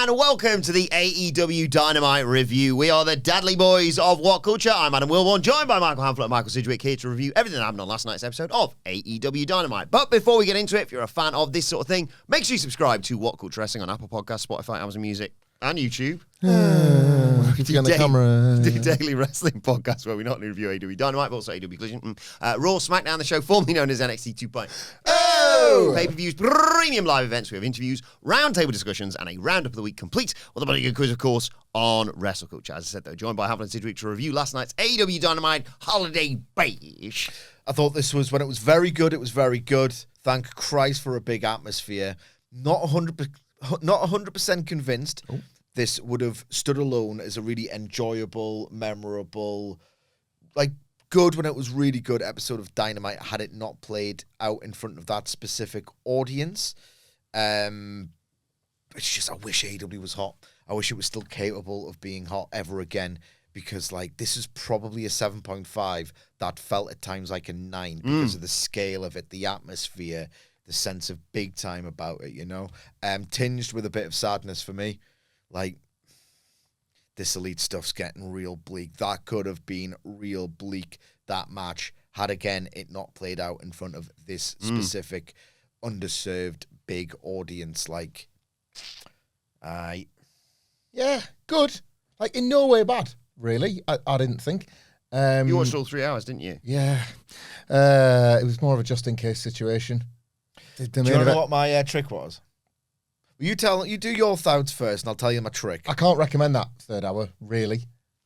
and welcome to the AEW Dynamite review. We are the Dudley Boys of What Culture. I'm Adam Wilbourn, joined by Michael Hamflett and Michael Sidgwick, here to review everything that happened on last night's episode of AEW Dynamite. But before we get into it, if you're a fan of this sort of thing, make sure you subscribe to What Culture Wrestling on Apple Podcasts, Spotify, Amazon Music, and YouTube. Do daily wrestling podcast where we not only review AEW Dynamite, but also AEW Collision, Raw, SmackDown, the show formerly known as NXT 2.0. Pay-per-views, premium live events. We have interviews, roundtable discussions, and a roundup of the week complete with a bloody good quiz, of course, on Wrestle Culture. As I said, though, joined by Hamflett and Sidgwick to review last night's AEW Dynamite Holiday Bash. I thought this was, when it was very good, it was very good. Thank Christ for a big atmosphere. Not 100% convinced this would have stood alone as a really enjoyable, memorable, good when it was really good episode of Dynamite had it not played out in front of that specific audience. It's just, I wish AEW was hot. I wish it was still capable of being hot ever again, because this is probably a 7.5 that felt at times like a 9 because of the scale of it, the atmosphere, the sense of big time about it, tinged with a bit of sadness for me. This elite stuff's getting real bleak. That could have been real bleak, that match, had again it not played out in front of this specific underserved big audience. Yeah, good. In no way bad, really. I didn't think. You watched all 3 hours, didn't you? Yeah. It was more of a just-in-case situation. Do you know what my trick was? You do your thoughts first, and I'll tell you my trick. I can't recommend that third hour, really.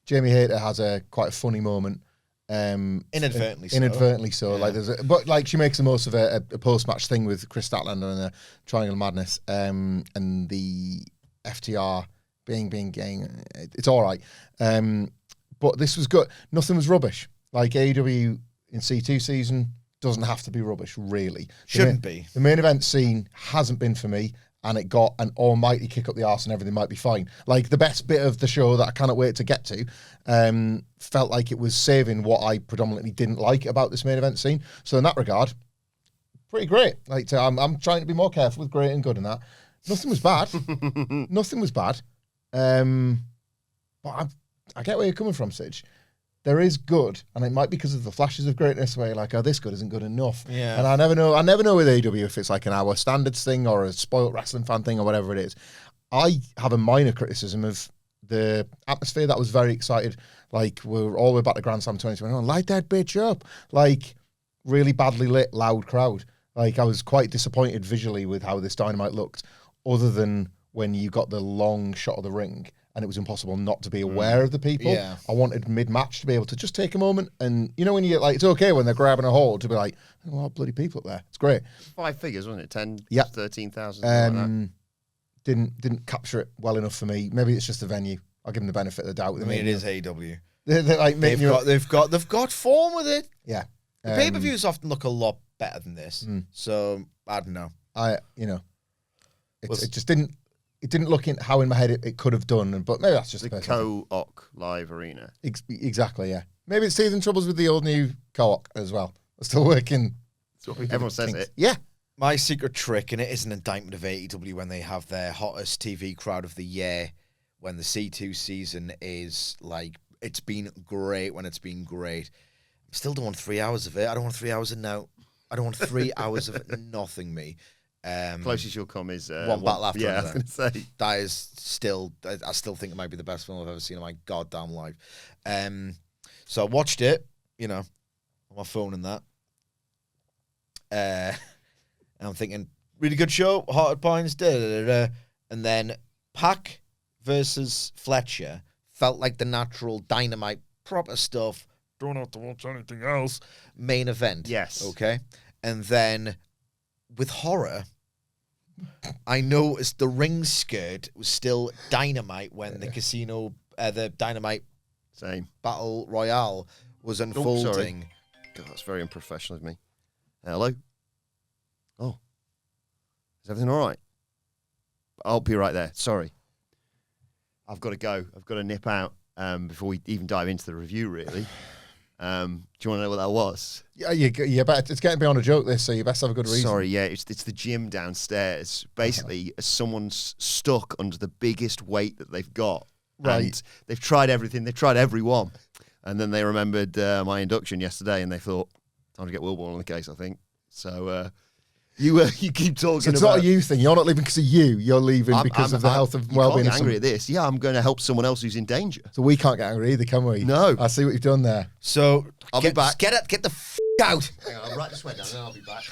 Jamie Hayter has quite a funny moment. Inadvertently so. Yeah. She makes the most of a post-match thing with Chris Statlander and the Triangle of Madness, and the FTR being gang. It's all right. But this was good. Nothing was rubbish. AEW in C2 season doesn't have to be rubbish, really. Shouldn't be. The main event scene hasn't been for me, and it got an almighty kick up the arse and everything might be fine. The best bit of the show that I cannot wait to get to felt like it was saving what I predominantly didn't like about this main event scene. So in that regard, pretty great. I'm trying to be more careful with great and good in that. Nothing was bad. Nothing was bad. But I get where you're coming from, Sidge. There is good, and it might be because of the flashes of greatness where you're like, oh, this good isn't good enough. Yeah. And I never know with AEW if it's an our standards thing or a spoiled wrestling fan thing or whatever it is. I have a minor criticism of the atmosphere. That was very excited. We're all the way back to Grand Slam 2021. Light that bitch up. Really badly lit, loud crowd. I was quite disappointed visually with how this Dynamite looked, other than when you got the long shot of the ring and it was impossible not to be aware of the people. Yeah. I wanted mid-match to be able to just take a moment and, when you it's okay when they're grabbing a hold to be oh, a lot of bloody people up there. It's great. 5 figures, wasn't it? 10, yep. 13,000. Didn't capture it well enough for me. Maybe it's just the venue. I'll give them the benefit of the doubt. It is AEW. They've got form with it. Yeah. The pay-per-views often look a lot better than this. So, I don't know. It just didn't. It didn't look how in my head it could have done, but maybe that's just the Co-Op Live Arena. Exactly, yeah. Maybe it's teething troubles with the old new Co-Op as well. It's still working. Everyone says it. Yeah. My secret trick, and it is an indictment of AEW when they have their hottest TV crowd of the year, when the C2 season is it's been great when it's been great. I still don't want 3 hours of it. I don't want 3 hours of no. I don't want 3 hours of it. Nothing me. Closest you'll come is one battle after another. I was going to say. That is still, I still think it might be the best film I've ever seen in my goddamn life. So I watched it, on my phone and that. And I'm thinking, really good show, hot at points, and then Pac versus Fletcher felt like the natural Dynamite, proper stuff, don't have to watch anything else, main event. Yes. Okay? And then with horror, I noticed the ring skirt was still Dynamite when the casino, the Dynamite Battle Royale was unfolding. God, that's very unprofessional of me. Hello? Oh. Is everything all right? I'll be right there. Sorry. I've got to go. I've got to nip out before we even dive into the review, really. Do you want to know what that was? Yeah, you bet it's getting beyond a joke. This, so you best have a good reason. Sorry, yeah, it's the gym downstairs. Basically, someone's stuck under the biggest weight that they've got. Right. And they've tried everything. They've tried everyone. And then they remembered my induction yesterday, and they thought, time to get Wilbourn on the case, I think. So you keep talking So it's about... not a you thing. You're not leaving because of you. You're leaving because of the health and well-being. You can't get angry at this. Yeah, I'm going to help someone else who's in danger. So we can't get angry either, can we? No. I see what you've done there. So I'll be back. Get the out. Hang on, I'll write the sweat down, and then I'll be back.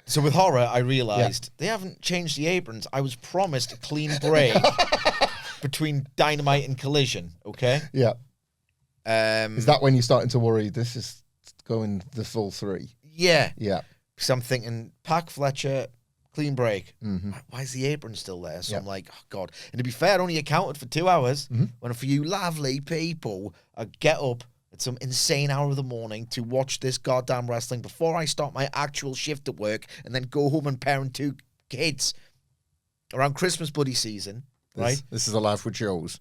So with horror, I realised they haven't changed the aprons. I was promised a clean break between Dynamite and Collision. Okay. Yeah. Is Is that when you're starting to worry this is going the full 3? Yeah. Yeah. Because I'm thinking, Pac, Fletcher, clean break. Mm-hmm. Why is the apron still there? So Yeah. I'm like, oh, God. And to be fair, it only accounted for 2 hours. When for you lovely people, I get up at some insane hour of the morning to watch this goddamn wrestling before I start my actual shift at work and then go home and parent 2 kids around Christmas buddy season, right? This is a life with Joe's.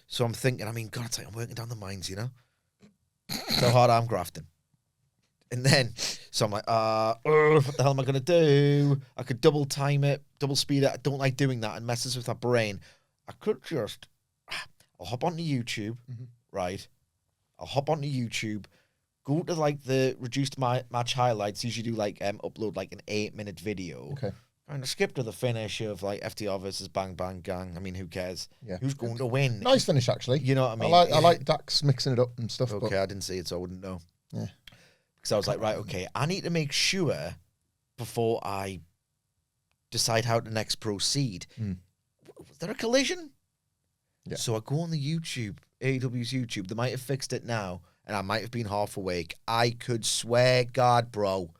So I'm thinking, I mean, God, it's like I'm working down the mines, you know? So hard I'm grafting. And then, so I'm like, what the hell am I going to do? I could double time it, double speed it. I don't like doing that. It messes with my brain. I could just, I'll hop onto YouTube, right? I'll hop onto YouTube, go to like the reduced match highlights. Usually do like upload like an 8-minute video. Okay. And I skip to the finish of like FTR versus Bang Bang Gang. I mean, who cares? Yeah. Who's going to win? Nice finish, actually. You know what I mean? I like Dax mixing it up and stuff. Okay, But I didn't see it, so I wouldn't know. Yeah. Because I was like, right, okay, I need to make sure before I decide how to next proceed. Was there a collision? Yeah. So I go on the YouTube, AEW's YouTube. They might have fixed it now, and I might have been half awake. I could swear, God, bro,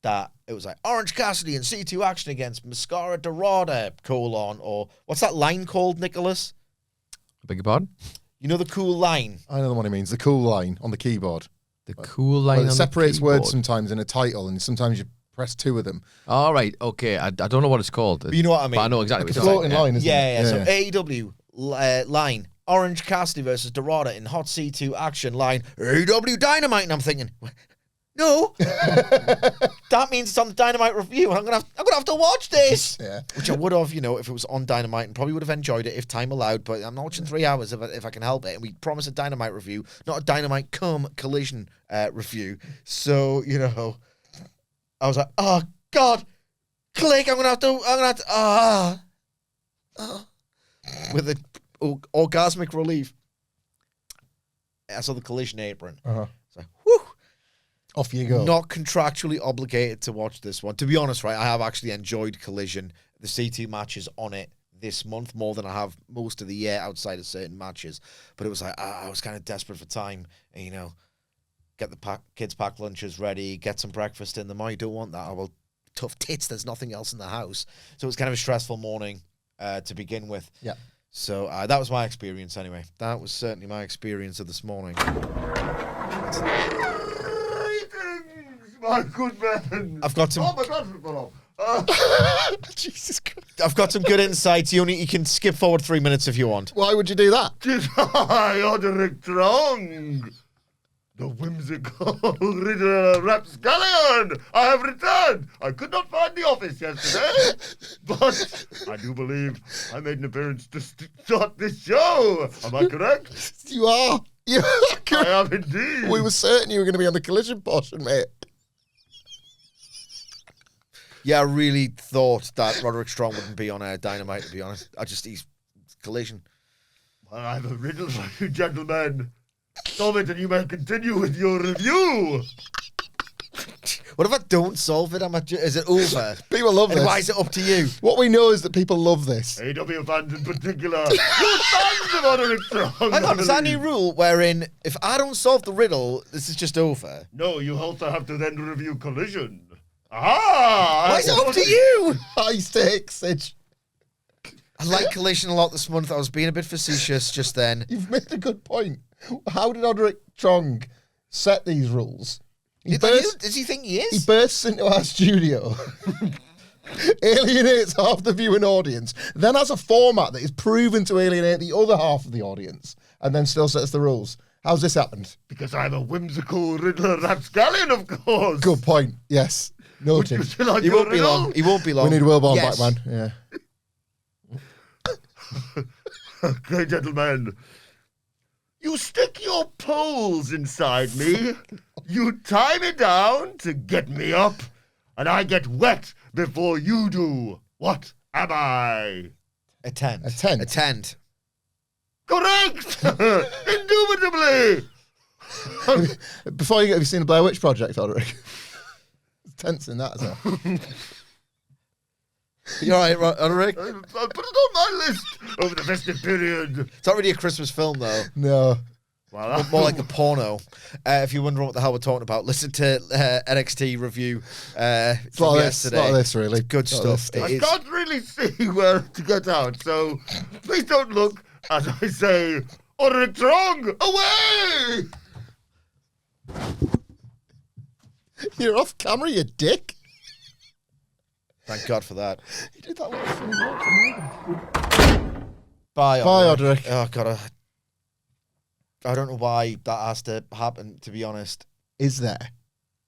that it was like Orange Cassidy and C2 action against Mascara Dorada, or what's that line called, Nicholas? Beg your pardon? You know the cool line? I know what he means. The cool line on the keyboard. The cool line Well, it on separates the keyboard. words sometimes in a title, and sometimes you press 2 of them. All right, okay. I don't know what it's called. But you know what I mean? But I know exactly Like what a you're floating saying. line, isn't Yeah. it? So AEW line, Orange Cassidy versus Dorada in Hot C2 action line, AEW Dynamite, and I'm thinking, no, that means it's on the Dynamite review. I'm gonna have to watch this. Yeah. Which I would have, if it was on Dynamite, and probably would have enjoyed it if time allowed. But I'm not watching 3 hours if I can help it. And we promised a Dynamite review, not a Dynamite Collision review. So I was like, oh God, click! I'm gonna have to with the orgasmic relief. I saw the Collision apron. It's like, whew. Off you go. Not contractually obligated to watch this one. To be honest, right, I have actually enjoyed Collision. The C2 matches on it this month more than I have most of the year outside of certain matches. But it was like, I was kind of desperate for time. And, get the kids' packed lunches ready, get some breakfast in them. Oh, you don't want that. Oh, well, tough tits. There's nothing else in the house. So it was kind of a stressful morning to begin with. Yeah. So that was my experience anyway. That was certainly my experience of this morning. My good man. I've got some... Oh, my God, fell off. Jesus Christ. I've got some good insights. You can skip forward 3 minutes if you want. Why would you do that? Tis I, Oderick Trong, the whimsical rapscallion. I have returned. I could not find the office yesterday, but I do believe I made an appearance to start this show. Am I correct? You are. You are I correct. am indeed. We were certain you were going to be on the Collision portion, mate. Yeah, I really thought that Roderick Strong wouldn't be on Dynamite, to be honest. He's Collision. Well, I have a riddle for you, gentlemen. Solve it and you may continue with your review. What if I don't solve it? Is it over? People love And this. why is it up to you? What we know is that people love this. AW fans in particular. You're fans of Oderick Trong. Hang on, is that a new rule wherein if I don't solve the riddle, this is just over? No, you also have to then review Collision. Aha! Why is it up to you? High stakes, Sidge. I like Collision a lot this month. I was being a bit facetious just then. You've made a good point. How did Oderick Trong set these rules? Does he think he He is? bursts into our studio alienates half the viewing audience, then has a format that is proven to alienate the other half of the audience, and then still sets the rules. How's this happened? Because I'm a whimsical Riddler rapscallion, of course. Good point. Yes. Noted. Would you like He a won't be riddle? long. He won't be long. We need Wilbourn Yes. back, man. Yeah. Okay, gentlemen. You stick your poles inside me. You tie me down to get me up. And I get wet before you do. What am I? A tent. A tent. A tent. Correct! Indubitably! Before you get, have you seen the Blair Witch Project, Oderick? There's tents in that as well. You all right, Roderick? I'll put it on my list over the festive period. It's not really a Christmas film, though. No. Well, More like the porno. If you're wondering what the hell we're talking about, listen to NXT review It's from not yesterday. This, not this, really. It's good Not this stuff. I It is. can't really see where to get out, so please don't look as I say, Oderick Trong, away! You're off camera, you dick. Thank God for that. You did that little funny walk. Bye, Bye, Oderick. Oh, God. I don't know why that has to happen, to be honest. Is there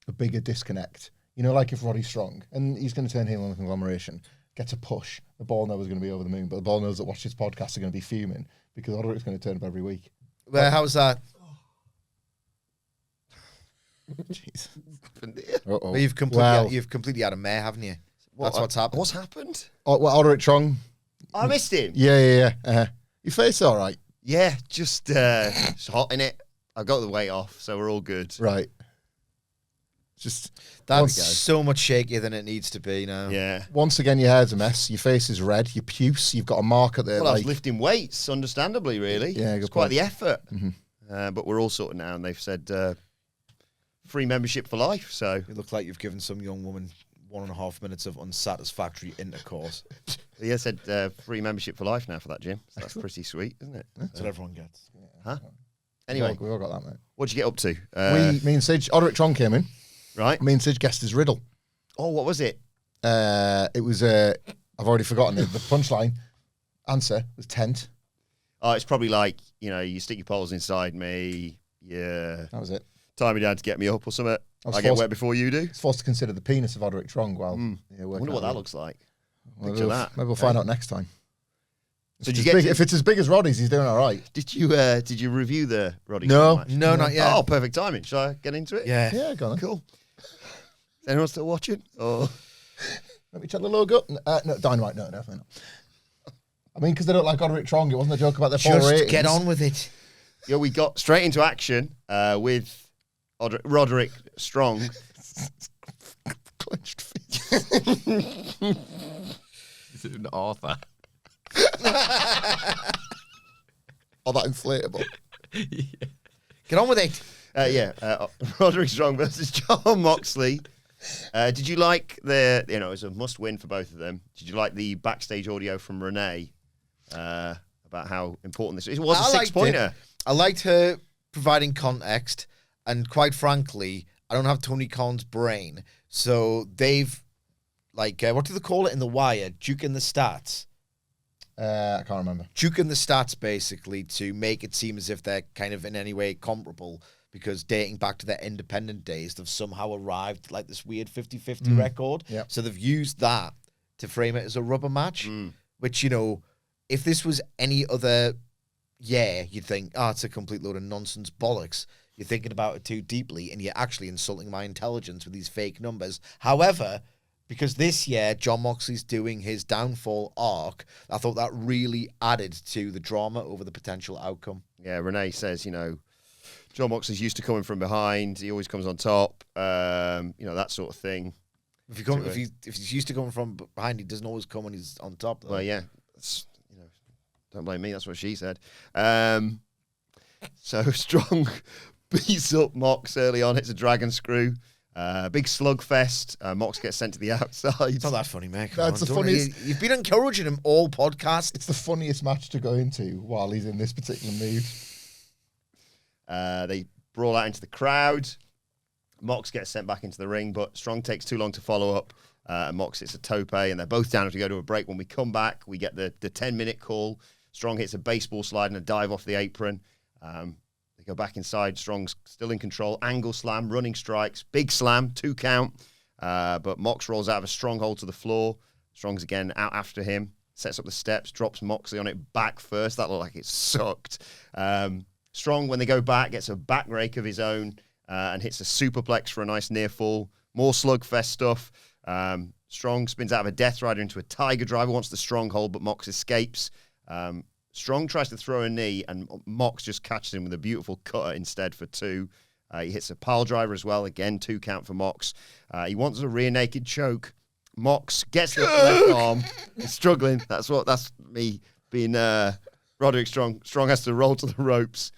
a bigger disconnect? You know, like if Roddy's strong and he's going to turn heel on the conglomeration, gets a push, the ball knows is going to be over the moon, but the ball knows that watch this podcast are going to be fuming because Oderick's going to turn up every week. Well, how's that? Jeez. Well, you've completely had a mare, haven't you? That's what's happened. What's happened? Oh, well, Oderick Trong. I missed him. Yeah. Your face all right? Yeah, just hot in it. I got the weight off, so we're all good. Right. Just That's so much shakier than it needs to be now. Yeah. once again, your hair's a mess. Your face is red. Your puce. You've got a mark at the. Well, I was lifting weights, understandably, really. Yeah, it's good quite point. the effort. Mhm. But we're all sorted now, and they've said free membership for life. So You look like you've given some young woman 1.5 minutes of unsatisfactory intercourse. yeah, said free membership for life now for that gym. So that's pretty sweet, isn't it? That's what everyone gets. Huh? Anyway, we all got that, mate. what'd you get up to? Me and Sidge, Oderick Trong came in. Right. Me and Sidge guessed his riddle. Oh, what was it? It was I've already forgotten it. The punchline answer was tent. Oh, it's probably like, you stick your poles inside me. Yeah. That was it. Tie me down to get me up or something. was I get forced- wet before you do. It's forced to consider the penis of Oderick Trong. Well, I wonder what that looks like. Picture that. Maybe we'll find out next time. So If it's as big as Roddy's, he's doing all right. Did you review the Roddy No. match? No, not yet. Oh, perfect timing. Shall I get into it? Yeah. Yeah, go on. Then. Cool. Is anyone still watching? Oh, Let me check the logo. No, Dynamite. No, definitely not. I mean, because they don't like Oderick Trong. It wasn't a joke about their poor Just ratings. get on with it. yeah, we got straight into action with Roderick Strong. Clenched fist. Is it an author? Or that inflatable. Get on with it. Roderick Strong versus John Moxley. Did you like it was a must win for both of them. Did you like the backstage audio from Renee about how important this is? It was a six-pointer. I liked her providing context, and quite frankly, I don't have Tony Khan's brain, so they've what do they call it in The Wire? Juking the stats. I can't remember. Juking the stats, basically, to make it seem as if they're kind of in any way comparable, because dating back to their independent days, they've somehow arrived like this weird 50-50 record. Yep. So they've used that to frame it as a rubber match, which, if this was any other year, you'd think, it's a complete load of nonsense bollocks. You're thinking about it too deeply, and you're actually insulting my intelligence with these fake numbers. However, because this year, John Moxley's doing his downfall arc, I thought that really added to the drama over the potential outcome. Yeah, Renee says, John Moxley's used to coming from behind. He always comes on top. That sort of thing. If he's used to coming from behind, he doesn't always come when he's on top, though. Well, yeah. Don't blame me. That's what she said. So Strong beats up Mox early on. Hits a dragon screw. Big slugfest. Mox gets sent to the outside. It's not that funny, mate. That's the funniest. You've been encouraging him all podcast. It's the funniest match to go into while he's in this particular mood. They brawl out into the crowd. Mox gets sent back into the ring, but Strong takes too long to follow up. and Mox hits a tope, and they're both down to go to a break. When we come back, we get the 10-minute call. Strong hits a baseball slide and a dive off the apron. They go back inside. Strong's still in control. Angle slam, running strikes, big slam, 2 count. But Mox rolls out of a stronghold to the floor. Strong's again out after him. Sets up the steps, drops Moxley on it back first. That looked like it sucked. Strong, when they go back, gets a back rake of his own and hits a superplex for a nice near fall. More slugfest stuff. Strong spins out of a Death Rider into a Tiger Driver, wants the stronghold, but Mox escapes. Strong tries to throw a knee, and Mox just catches him with a beautiful cutter instead for 2. He hits a pile driver as well. Again, 2 count for Mox. He wants a rear naked choke. Mox gets the left arm. He's struggling. That's me being Roderick Strong. Strong has to roll to the ropes.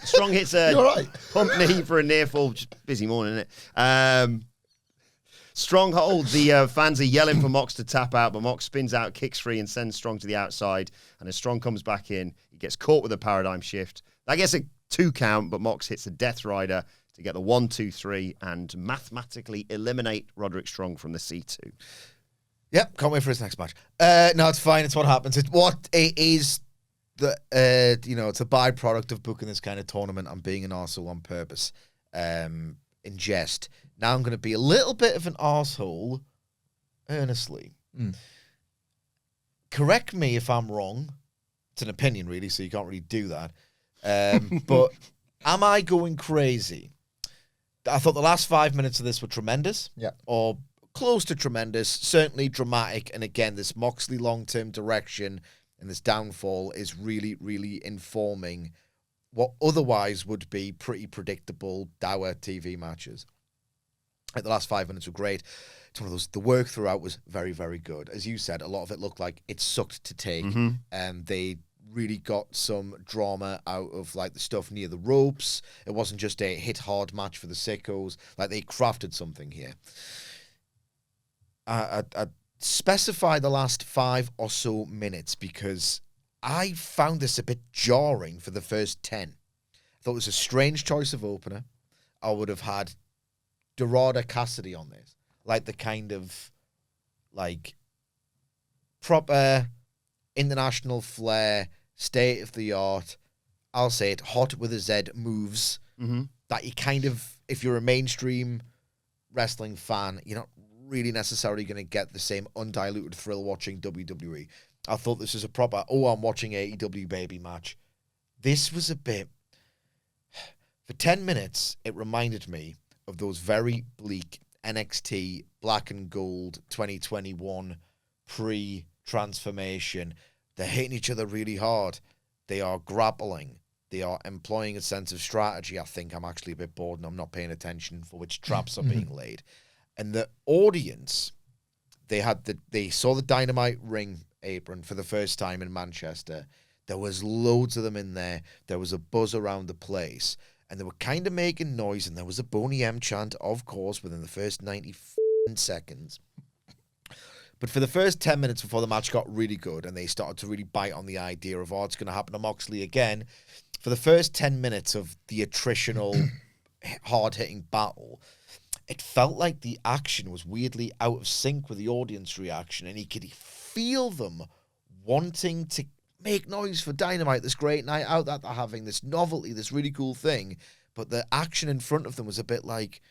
Strong hits a pump knee for a near fall. Just busy morning, isn't it? Strong hold. The fans are yelling for Mox to tap out, but Mox spins out, kicks free, and sends Strong to the outside. And as Strong comes back in, he gets caught with a paradigm shift. That gets a 2 count, but Mox hits a Death Rider to get the 1, 2, 3 and mathematically eliminate Roderick Strong from the C2. Yep, can't wait for his next match. No, it's fine. It's what happens. It's what it is. It's a byproduct of booking this kind of tournament and being an arsehole on purpose, in jest. Now I'm going to be a little bit of an arsehole, earnestly. Correct me if I'm wrong. It's an opinion, really, so you can't really do that. But am I going crazy? I thought the last 5 minutes of this were tremendous. Yeah. Or close to tremendous, certainly dramatic. And again, this Moxley long-term direction and this downfall is really, really informing what otherwise would be pretty predictable, dour TV matches. Like the last 5 minutes were great. It's one of those, the work throughout was very, very good. As you said, a lot of it looked like it sucked to take. They really got some drama out of like the stuff near the ropes. It wasn't just a hit hard match for the sickos. Like they crafted something here. I specify the last 5 or so minutes because I found this a bit jarring for the first 10. I thought it was a strange choice of opener. I would have had Dorada Cassidy on this. Like the kind of like proper international flair, state of the art, I'll say it, hot with a Z moves that you kind of, if you're a mainstream wrestling fan, you're not really necessarily going to get the same undiluted thrill watching WWE. I thought this was a proper, I'm watching AEW baby match. This was a bit, for 10 minutes, it reminded me of those very bleak NXT Black and Gold 2021 pre-transformation. They're hitting each other really hard. They are grappling. They are employing a sense of strategy. I think I'm actually a bit bored and I'm not paying attention for which traps are being laid. And the audience, they saw the Dynamite ring apron for the first time in Manchester. There was loads of them in there. There was a buzz around the place. And they were kind of making noise. And there was a Boney M chant, of course, within the first 90 seconds. But for the first 10 minutes before the match got really good and they started to really bite on the idea of, it's going to happen to Moxley again, for the first 10 minutes of the attritional, hard-hitting battle, it felt like the action was weirdly out of sync with the audience reaction, and he could feel them wanting to make noise for Dynamite, this great night out that they're having, this novelty, this really cool thing, but the action in front of them was a bit like,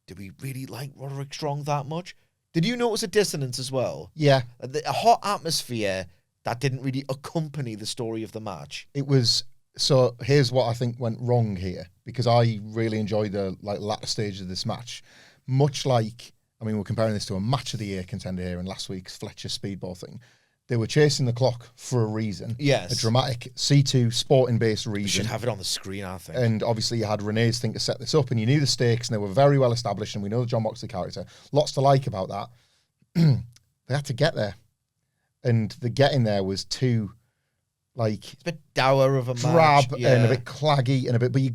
do we really like Roderick Strong that much? Did you notice a dissonance as well? Yeah. A hot atmosphere that didn't really accompany the story of the match. It was, so here's what I think went wrong here, because I really enjoyed the latter stage of this match. Much like, we're comparing this to a match of the year contender here in last week's Fletcher Speedball thing. They were chasing the clock for a reason. Yes. A dramatic C2 sporting-based reason. We should have it on the screen, I think. And obviously you had Renee's thing to set this up, and you knew the stakes, and they were very well established, and we know the John Moxley character. Lots to like about that. They had to get there. And the getting there was too, it's a bit dour of a drab match. And a bit claggy and a bit, but you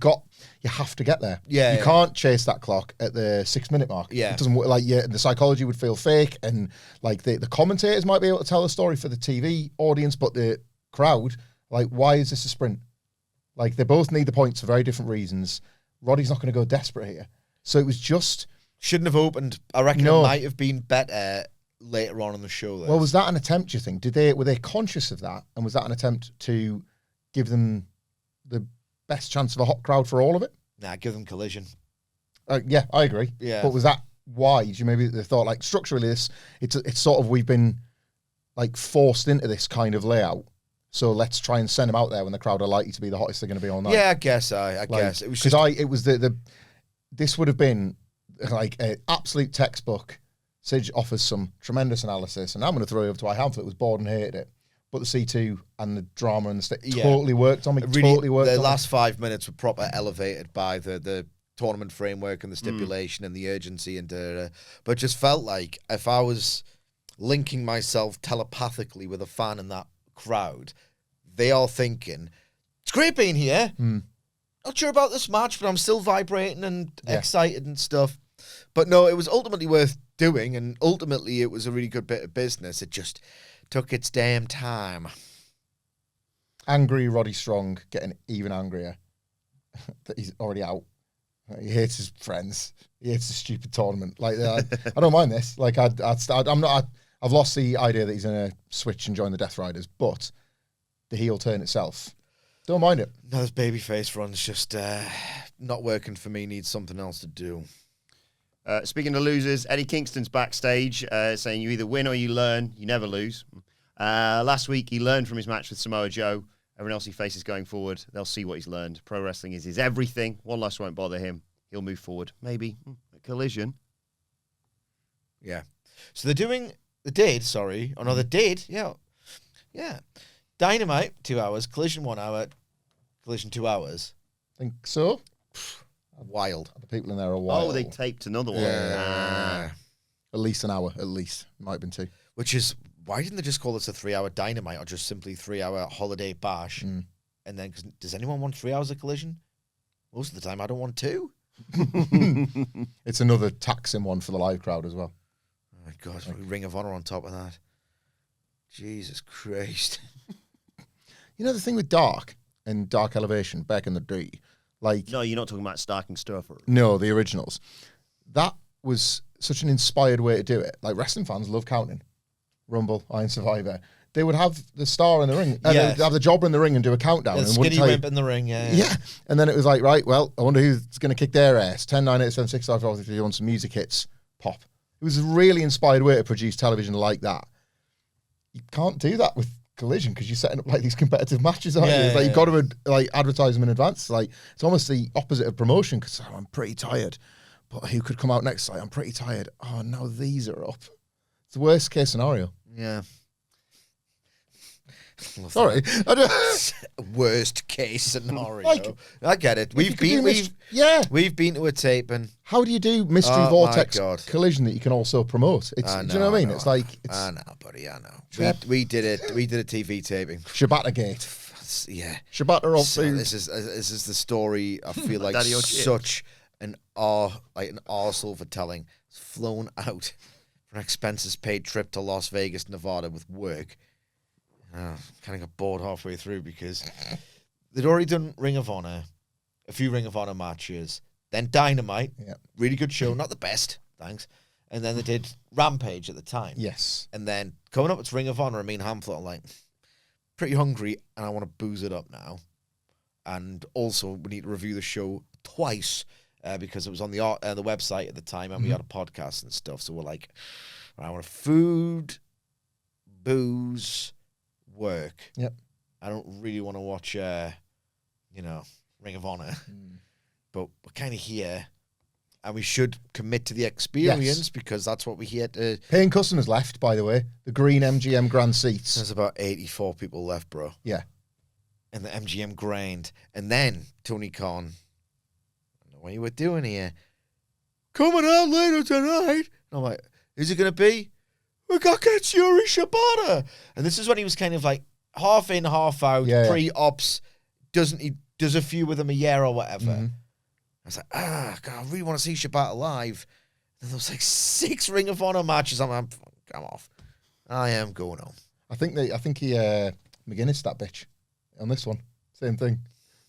have to get there. Yeah. You can't chase that clock at the 6 minute mark. Yeah. It doesn't work. The psychology would feel fake, and the commentators might be able to tell a story for the TV audience, but the crowd, why is this a sprint? They both need the points for very different reasons. Roddy's not going to go desperate here. So it was just Shouldn't have opened. I reckon No. it might have been better later on in the show. Well, was that an attempt, do you think? Were they conscious of that? And was that an attempt to give them the best chance of a hot crowd for all of it? Nah, give them Collision. Yeah, I agree. Yeah. But was that why? Do you maybe they thought like structurally it's sort of we've been like forced into this kind of layout. So let's try and send them out there when the crowd are likely to be the hottest they're going to be all night. Yeah, I guess. I guess it was because this would have been like an absolute textbook. Sidge offers some tremendous analysis, and I'm going to throw it over to Hamflett was bored and hated it. But the C2 and the drama and the totally worked on me. Really, totally worked. The on last 5 minutes were proper elevated by the tournament framework and the stipulation and the urgency and but it just felt like if I was linking myself telepathically with a fan in that crowd, they are thinking, it's great being here. Not sure about this match, but I'm still vibrating and excited and stuff. But no, it was ultimately worth doing, and ultimately it was a really good bit of business. It just took its damn time. Angry Roddy Strong getting even angrier that he's already out. He hates his friends. He hates the stupid tournament. Like I don't mind this. Like I've lost the idea that he's going to switch and join the Death Riders, but the heel turn itself, don't mind it. No, this babyface run's just not working for me. Needs something else to do. Speaking of losers, Eddie Kingston's backstage saying you either win or you learn. You never lose. Last week, he learned from his match with Samoa Joe. Everyone else he faces going forward, they'll see what he's learned. Pro wrestling is his everything. One loss won't bother him. He'll move forward. Maybe a Collision. Yeah. So they did. Yeah. Dynamite, 2 hours. Collision, 1 hour. Collision, 2 hours. Think so? Wild. The people in there are wild. Oh, they taped another one. Yeah. At least an hour, at least. Might have been 2. Which is, why didn't they just call this a 3 hour Dynamite or just simply 3 hour holiday bash? And then, cause does anyone want 3 hours of Collision? Most of the time, I don't want 2. It's another taxing one for the live crowd as well. Oh my God, Ring of Honor on top of that. Jesus Christ. You know the thing with Dark and Dark Elevation back in the day? Like, No, you're not talking about Stark and Sturfer. no, the originals. That was such an inspired way to do it. Like, wrestling fans love counting. Rumble, Iron Survivor. They would have the star in the ring. They would have the jobber in the ring and do a countdown. The and skinny tell you- wimp in the ring, Yeah. And then it was like, right, well, I wonder who's going to kick their ass. 10, 9, 8, 7, 6, 5, 4, 3, 2, 1, some music hits. Pop. It was a really inspired way to produce television like that. You can't do that with Collision because you're setting up like these competitive matches, aren't you? It's like you've got to like advertise them in advance. Like it's almost the opposite of promotion because I'm pretty tired. But who could come out next? Like I'm pretty tired. Oh, now these are up. It's the worst case scenario. Yeah. Sorry. Worst case scenario. Like- I get it. We've been to a tape and How do you do Mystery Oh, Vortex my God. Collision that you can also promote? It's, I do you know what I mean? know, It's like it's I know, buddy. I know. Trap. We did it. We did a TV taping. Shibata Gate. Yeah. Shibata off So food. this is the story. I feel like Daddy or chips. such an arsehole for telling. It's flown out for an expenses paid trip to Las Vegas, Nevada with work. Kind of got bored halfway through because they'd already done Ring of Honor, a few Ring of Honor matches, then Dynamite, really good show, not the best, thanks. And then they did Rampage at the time. Yes. And then coming up, it's Ring of Honor. I mean, Hamflett are like, pretty hungry, and I want to booze it up now. And also, we need to review the show twice because it was on the website at the time, and we had a podcast and stuff. So we're like, I want food, booze, work. Yep. I don't really want to watch, Ring of Honor, but we're kind of here. And we should commit to the experience because that's what we're here to. Paying customers left, by the way. The green MGM Grand seats. There's about 84 people left, bro. Yeah. And the MGM grind. And then Tony Khan, I don't know what you were doing here. Coming out later tonight. And I'm like, who's it going to be? We got Katsuyori Shibata. And this is when he was kind of like half in, half out, pre-ops. He does a few with him a year or whatever. I was like, God, I really want to see Shibata live. And there was like 6 Ring of Honor matches. I'm off. I am going home. I think he McGuinness that bitch on this one. Same thing.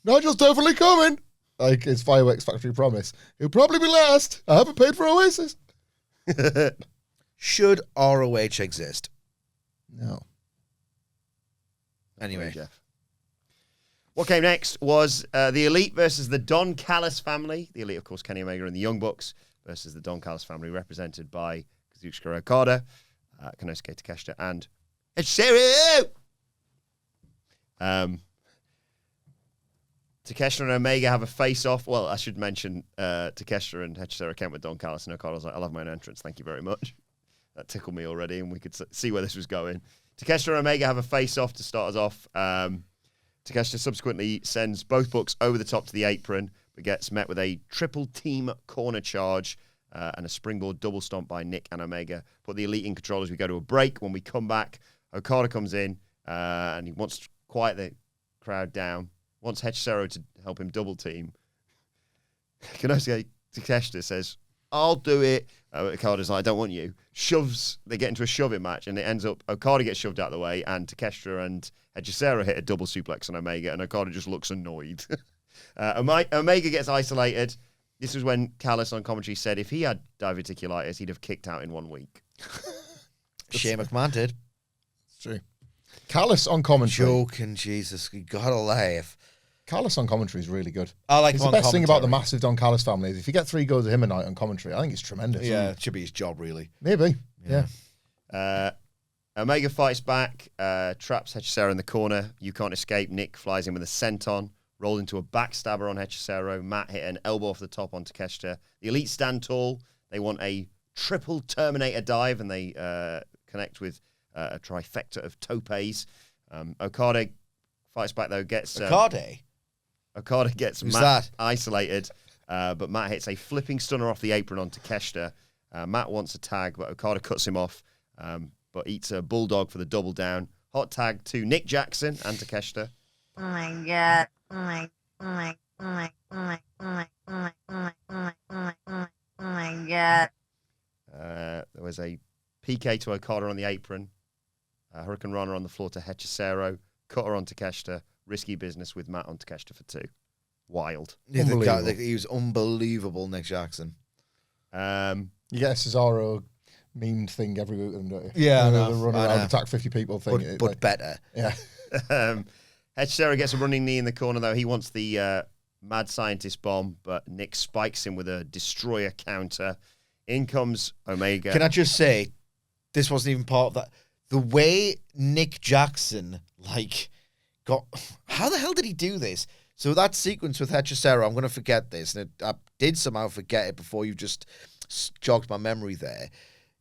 Nigel's definitely coming. Like it's Fireworks Factory Promise. It'll probably be last. I haven't paid for Oasis. Should ROH exist? No. Anyway. Jeff. What came next was the Elite versus the Don Callis family. The Elite, of course, Kenny Omega and the Young Bucks versus the Don Callis family, represented by Kazuchika Okada, Konosuke Takeshita, and Hikaru. Takeshita and Omega have a face-off. Well, I should mention Takeshita and Hikaru came with Don Callis, and Okada was like, I'll have my own entrance, thank you very much. That tickled me already, and we could see where this was going. Takeshita and Omega have a face-off to start us off. Takeshita subsequently sends both Bucks over the top to the apron, but gets met with a triple team corner charge and a springboard double stomp by Nick and Omega. Put the Elite in control as we go to a break. When we come back, Okada comes in and he wants to quiet the crowd down. Wants Hikaru to help him double team. Konosuke Takeshita says, I'll do it. Okada's like, I don't want you. They get into a shoving match, and it ends up Okada gets shoved out of the way, and Takeshita and Hikaru hit a double suplex on Omega, and Okada just looks annoyed. Omega gets isolated. This was when Callis on commentary said if he had diverticulitis, he'd have kicked out in 1 week. Shane McMahon did. It's true. Callis on commentary. Joking, Jesus. You gotta laugh. Callis on commentary is really good. I like It's him the on best thing about the commentary. massive Don Callis family is if you get 3 goes of him a night on commentary, I think it's tremendous. Yeah, it should be his job, really. Maybe. Yeah. Omega fights back, traps Hikaru in the corner. You can't escape. Nick flies in with a senton, rolled into a backstabber on Hikaru. Matt hit an elbow off the top on Takeshita. The Elite stand tall. They want a triple Terminator dive, and they connect with a trifecta of topes. Okada fights back, though, gets... Okada gets Who's Matt that? isolated, but Matt hits a flipping stunner off the apron on Takeshita. Matt wants a tag, but Okada cuts him off, but eats a bulldog for the double down. Hot tag to Nick Jackson and Takeshita. Oh my god. Oh my god. There was a PK to Okada on the apron. Hurricane Rana on the floor to Hikaru. Cutter on Takeshita. Risky business with Matt on Takeshita for 2. Wild. Yeah, Unbelievable. he was unbelievable, Nick Jackson. You get a Cesaro meme thing every week, don't you? Yeah, I The know. run I around, know. attack 50 people thing. But better. Yeah. Hikaru gets a running knee in the corner, though. He wants the mad scientist bomb, but Nick spikes him with a destroyer counter. In comes Omega. Can I just say, this wasn't even part of that. The way Nick Jackson, got... How the hell did he do this? So that sequence with Hikaru, I'm going to forget this, and I did somehow forget it before you just jogged my memory there.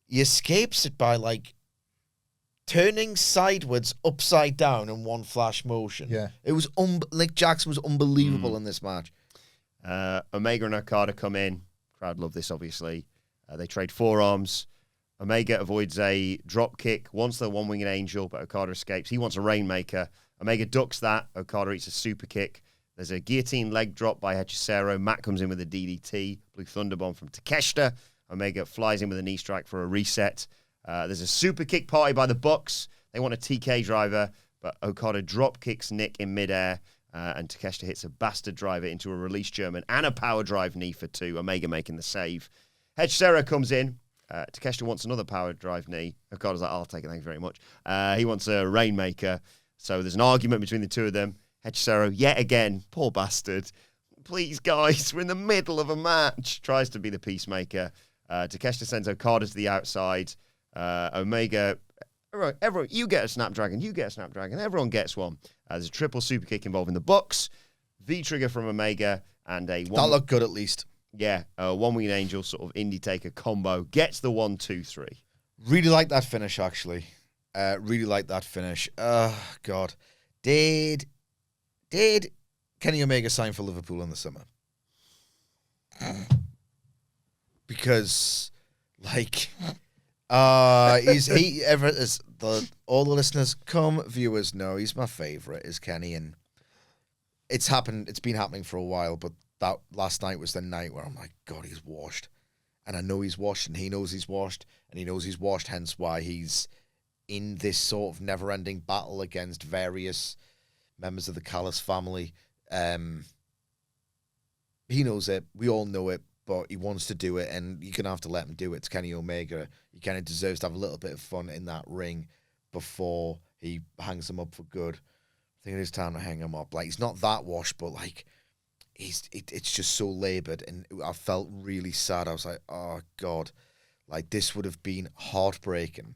He escapes it by, turning sideways, upside down in one flash motion. Yeah. It was... Nick Jackson was unbelievable in this match. Omega and Okada come in. Crowd love this, obviously. They trade forearms. Omega avoids a drop kick, wants the one-winged angel, but Okada escapes. He wants a rainmaker. Omega ducks that. Okada eats a super kick. There's a guillotine leg drop by Hikaru. Matt comes in with a DDT. Blue Thunderbomb from Takeshita. Omega flies in with a knee strike for a reset. There's a super kick party by the Bucks. They want a TK driver, but Okada drop kicks Nick in midair, and Takeshita hits a bastard driver into a release German and a power drive knee for 2. Omega making the save. Hikaru comes in. Takeshita wants another power drive knee. Okada's like, I'll take it, thank you very much. He wants a rainmaker. So there's an argument between the two of them. Hikaru, yet again, poor bastard. Please, guys, we're in the middle of a match. Tries to be the peacemaker. Takeshita sends Okada to the outside. Omega, everyone, you get a Snapdragon, you get a Snapdragon. Everyone gets one. There's a triple super kick involving the Bucks. V-trigger from Omega and a one. That looked good, at least. Yeah, a one-winged angel sort of indie taker combo. Gets the 1, 2, 3. Really like that finish, actually. Really like that finish. God. Did Kenny Omega sign for Liverpool in the summer? Because, all the listeners, viewers know he's my favourite, is Kenny, and it's been happening for a while, but that last night was the night where I'm like, God, he's washed. And I know he's washed, and he knows he's washed, and he knows he's washed, hence why he's in this sort of never-ending battle against various members of the Callis family. he knows it. We all know it, but he wants to do it, and you're gonna have to let him do it. It's Kenny Omega. He kind of deserves to have a little bit of fun in that ring before he hangs him up for good. I think it is time to hang him up. Like, he's not that washed, but like, it's just so laboured, and I felt really sad. I was like, oh God, like this would have been heartbreaking.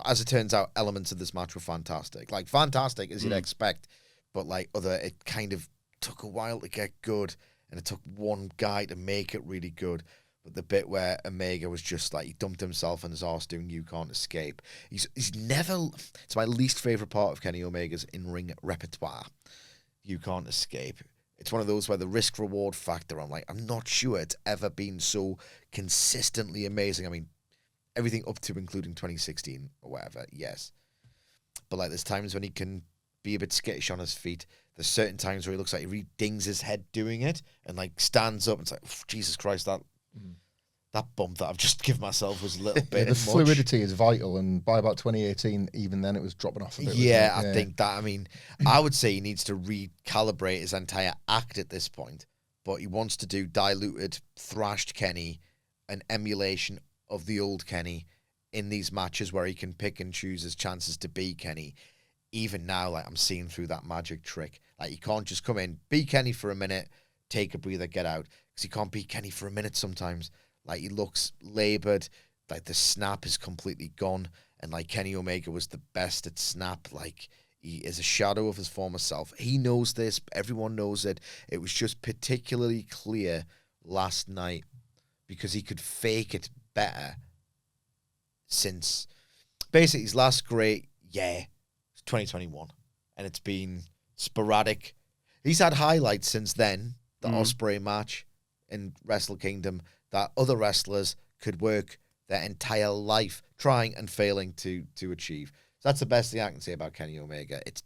As it turns out, elements of this match were fantastic. Like, fantastic as you'd expect, but like it kind of took a while to get good, and it took one guy to make it really good. But the bit where Omega was just like, he dumped himself on his arse doing You Can't Escape. He's never, it's my least favourite part of Kenny Omega's in-ring repertoire. You Can't Escape. It's one of those where the risk-reward factor, I'm like, I'm not sure it's ever been so consistently amazing. I mean, everything up to including 2016 or whatever, yes. But like, there's times when he can be a bit skittish on his feet. There's certain times where he looks like he really dings his head doing it and like stands up and it's like, Jesus Christ, that bump that I've just given myself was a little bit the much. fluidity is vital, and by about 2018, even then it was dropping off a bit. Yeah, I think that, I mean, I would say he needs to recalibrate his entire act at this point, but he wants to do diluted, thrashed Kenny, an emulation of the old Kenny in these matches where he can pick and choose his chances to be Kenny. Even now, like, I'm seeing through that magic trick. Like, you can't just come in, be Kenny for a minute, take a breather, get out. Because he can't be Kenny for a minute sometimes. Like, he looks laboured. Like, the snap is completely gone. And, like, Kenny Omega was the best at snap. Like, he is a shadow of his former self. He knows this. Everyone knows it. It was just particularly clear last night because he could fake it better since basically his last great, 2021. And it's been sporadic. He's had highlights since then. The Ospreay match in Wrestle Kingdom that other wrestlers could work their entire life trying and failing to achieve. So that's the best thing I can say about Kenny Omega. It's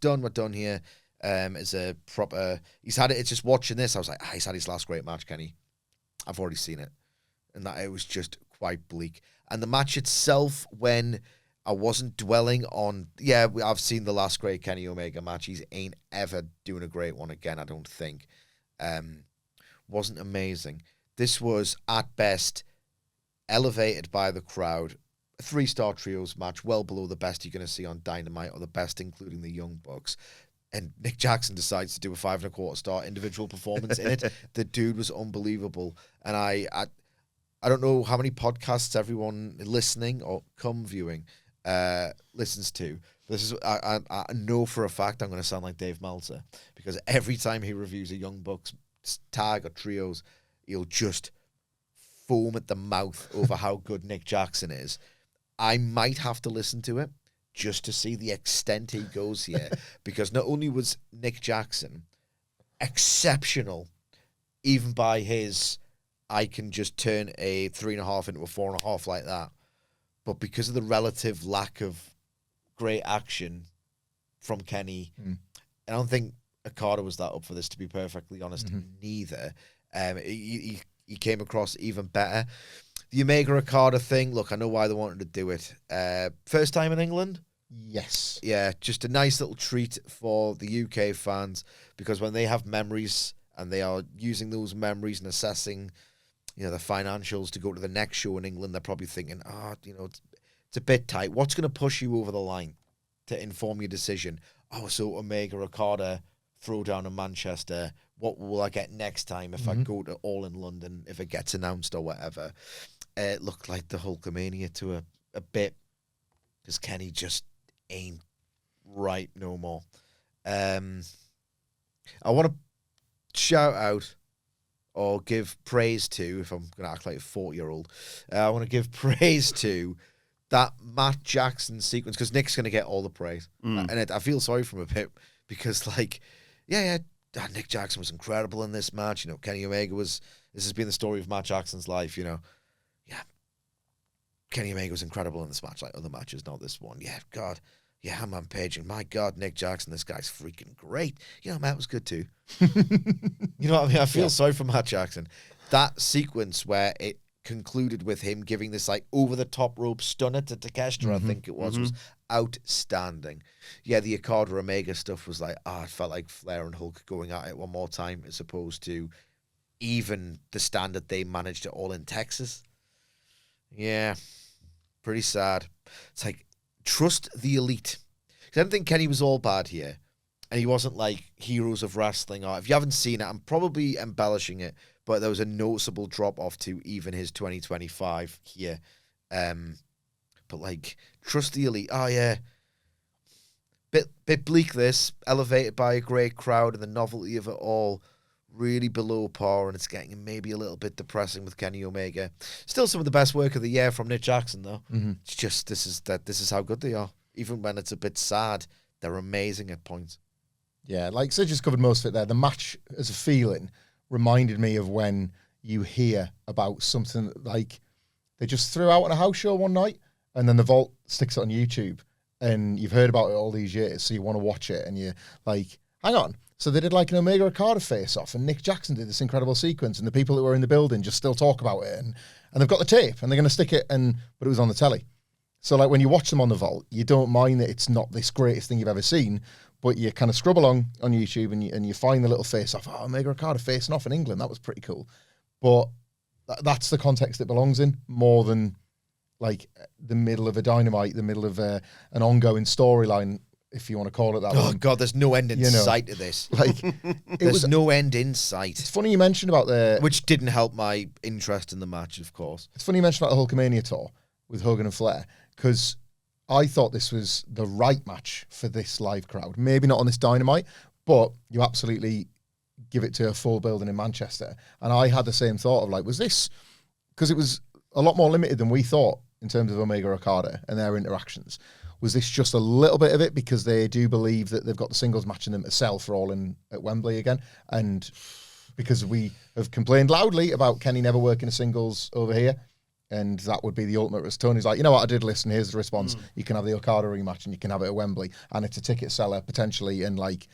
done. We're done here. As a proper, he's had it. It's just watching this. I was like, he's had his last great match, Kenny. I've already seen it, and that it was just quite bleak. And the match itself, when I wasn't dwelling on, I've seen the last great Kenny Omega match. He ain't ever doing a great one again, I don't think. Wasn't amazing. This was, at best, elevated by the crowd. A 3-star trios match, well below the best you're going to see on Dynamite, or the best including the Young Bucks. And Nick Jackson decides to do a 5.25-star individual performance in it. The dude was unbelievable. And I don't know how many podcasts everyone listening or viewing listens to. This is I know for a fact I'm going to sound like Dave Meltzer, because every time he reviews a Young Bucks tag or trios, he'll just foam at the mouth over how good Nick Jackson is. I might have to listen to it just to see the extent he goes here, because not only was Nick Jackson exceptional, even by his, I can just turn a 3.5 into a 4.5 like that, but because of the relative lack of great action from Kenny, I don't think Okada was that up for this, to be perfectly honest. Neither. He came across even better. The Omega Okada thing, look, I know why they wanted to do it. First time in England? Yes. Yeah, just a nice little treat for the UK fans, because when they have memories and they are using those memories and assessing, the financials to go to the next show in England, they're probably thinking, it's a bit tight. What's going to push you over the line to inform your decision? Oh, so Omega Okada throwdown in Manchester. What will I get next time if I go to All in London, if it gets announced or whatever? It looked like the Hulkamania to a bit, because Kenny just ain't right no more. I want to shout out or give praise to, if I'm going to act like a 40-year-old, I want to give praise to that Matt Jackson sequence, because Nick's going to get all the praise. And I feel sorry for him a bit, because, Nick Jackson was incredible in this match. Kenny Omega this has been the story of Matt Jackson's life, Kenny Omega was incredible in this match, like other matches, not this one. Yeah, God. Yeah, Hangman Page, and my God, Nick Jackson, this guy's freaking great. Matt was good too. You know what I mean? I feel sorry for Matt Jackson. That sequence where concluded with him giving this like over the top rope stunner to Takeshita, I think it was outstanding. Yeah, the Okada Omega stuff was like, it felt like Flair and Hulk going at it one more time as opposed to even the standard they managed it all in Texas. Yeah, pretty sad. It's like, trust the elite. I don't think Kenny was all bad here. And he wasn't like Heroes of Wrestling. Or if you haven't seen it, I'm probably embellishing it, but there was a noticeable drop off to even his 2025 here. But like, trust the elite. Oh yeah. Bit bleak this, elevated by a great crowd and the novelty of it all. Really below par, and it's getting maybe a little bit depressing with Kenny Omega. Still some of the best work of the year from Nick Jackson, though. It's just this is how good they are. Even when it's a bit sad, they're amazing at points. Yeah, like Sid just covered most of it there. The match as a feeling reminded me of when you hear about something like they just threw out on a house show one night, and then the Vault sticks it on YouTube, and you've heard about it all these years, so you want to watch it, and you're like, hang on. So they did like an Omega Okada face-off, and Nick Jackson did this incredible sequence, and the people that were in the building just still talk about it, and they've got the tape, and they're going to stick it, but it was on the telly. So like when you watch them on the Vault, you don't mind that it's not this greatest thing you've ever seen, but you kind of scrub along on YouTube, and you find the little face-off. Oh, Omega Okada facing off in England, that was pretty cool. But that's the context it belongs in, more than like the middle of a Dynamite, the middle of an ongoing storyline, if you want to call it that. Oh, God, there's no end in sight to this. Like, there's no end in sight. It's funny you mentioned about which didn't help my interest in the match, of course. It's funny you mentioned about the Hulkamania tour with Hogan and Flair, because I thought this was the right match for this live crowd. Maybe not on this Dynamite, but you absolutely give it to a full building in Manchester. And I had the same thought of like, was this... Because it was a lot more limited than we thought in terms of Omega Okada and their interactions. Was this just a little bit of it because they do believe that they've got the singles match in them to sell for all in at Wembley again? And because we have complained loudly about Kenny never working a singles over here, and that would be the ultimate risk. Tony's like, you know what, I did listen, here's the response. You can have the Okada rematch and you can have it at Wembley, and it's a ticket seller potentially, and like,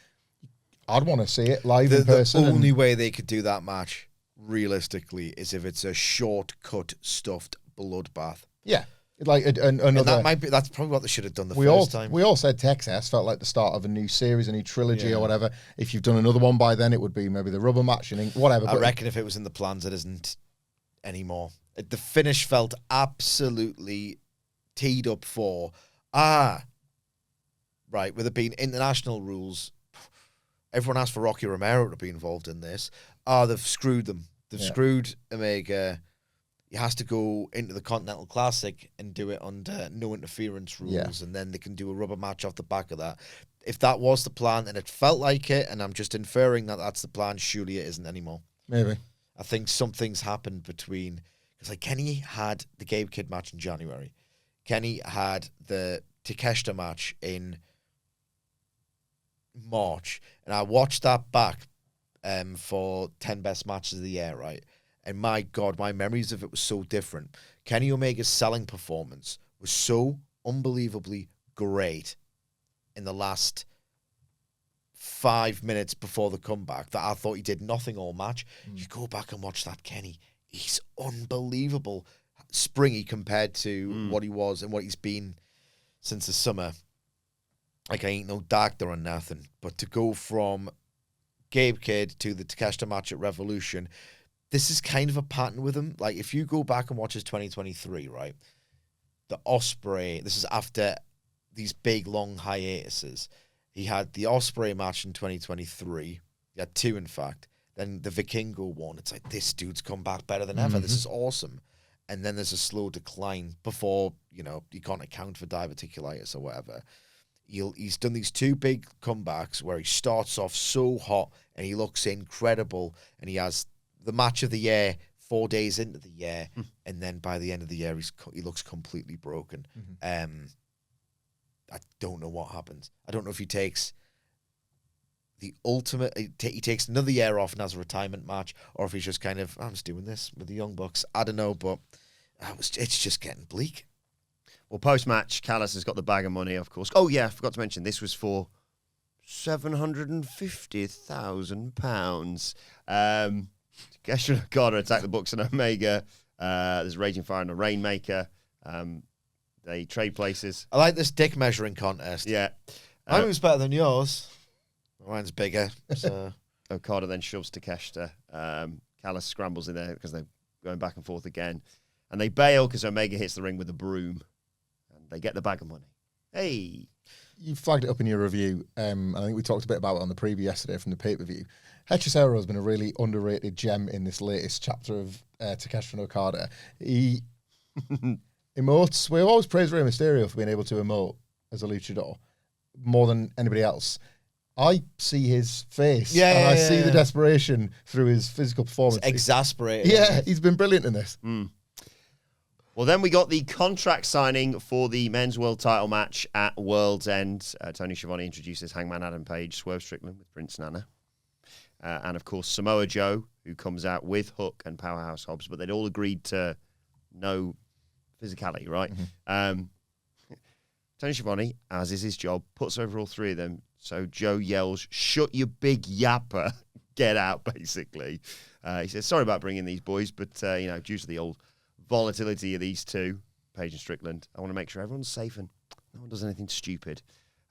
I'd want to see it live in person. The only way they could do that match, realistically, is if it's a shortcut, stuffed bloodbath. Yeah. Like and that's probably what they should have done first time. We all said Texas felt like the start of a new series, a new trilogy or whatever. If you've done another one by then, it would be maybe the rubber match and whatever. I reckon if it was in the plans, it isn't anymore. The finish felt absolutely teed up for right. With it being international rules, everyone asked for Rocky Romero to be involved in this. They've screwed them. They've screwed Omega. He has to go into the Continental Classic and do it under no interference rules, and then they can do a rubber match off the back of that. If that was the plan, and it felt like it, and I'm just inferring that that's the plan, surely it isn't anymore. Maybe. I think something's happened between... Because like Kenny had the Gabe Kidd match in January. Kenny had the Takeshita match in March. And I watched that back for 10 best matches of the year, right? And my God, my memories of it was so different. Kenny Omega's selling performance was so unbelievably great in the last 5 minutes before the comeback that I thought he did nothing all match. You go back and watch that Kenny. He's unbelievable springy compared to what he was and what he's been since the summer. Like, I ain't no doctor or nothing. But to go from Gabe Kidd to the Takeshita match at Revolution... This is kind of a pattern with him. Like, if you go back and watch his 2023, right? The Ospreay, this is after these big, long hiatuses. He had the Ospreay match in 2023. He had two, in fact. Then the Vikingo one. It's like, this dude's come back better than ever. This is awesome. And then there's a slow decline before, you can't account for diverticulitis or whatever. He's done these two big comebacks where he starts off so hot and he looks incredible. And he has... the match of the year 4 days into the year, and then by the end of the year, he looks completely broken. I don't know what happens. I don't know if he takes the ultimate... He takes another year off and has a retirement match, or if he's just kind of, I'm just doing this with the Young Bucks. I don't know, but it's just getting bleak. Well, post-match, Callis has got the bag of money, of course. Oh, yeah, I forgot to mention, this was for £750,000. Takeshita Okada attacked the Bucks and Omega There's Raging Fire and a Rainmaker. They trade places. I like this dick measuring contest. Yeah. My move's better than yours. Mine's bigger. So. Okada then shoves Takeshita. Callis scrambles in there because they're going back and forth again. And they bail because Omega hits the ring with a broom. And they get the bag of money. Hey. You flagged it up in your review. I think we talked a bit about it on the preview yesterday from the pay-per-view. Hechicero has been a really underrated gem in this latest chapter of Takeshita and Okada. He emotes. We always praise Rey Mysterio for being able to emote as a luchador more than anybody else. I see his face, and I see the desperation through his physical performance. It's exasperating. Yeah, he's been brilliant in this. Well, then we got the contract signing for the men's world title match at World's End. Tony Schiavone introduces Hangman Adam Page, Swerve Strickland with Prince Nana. And, of course, Samoa Joe, who comes out with Hook and Powerhouse Hobbs, but they'd all agreed to no physicality, right? Tony Schiavone, as is his job, puts over all three of them. So Joe yells, "Shut your big yapper, get out," basically. He says, "Sorry about bringing these boys, but, due to the old volatility of these two, Page and Strickland, I want to make sure everyone's safe and no one does anything stupid."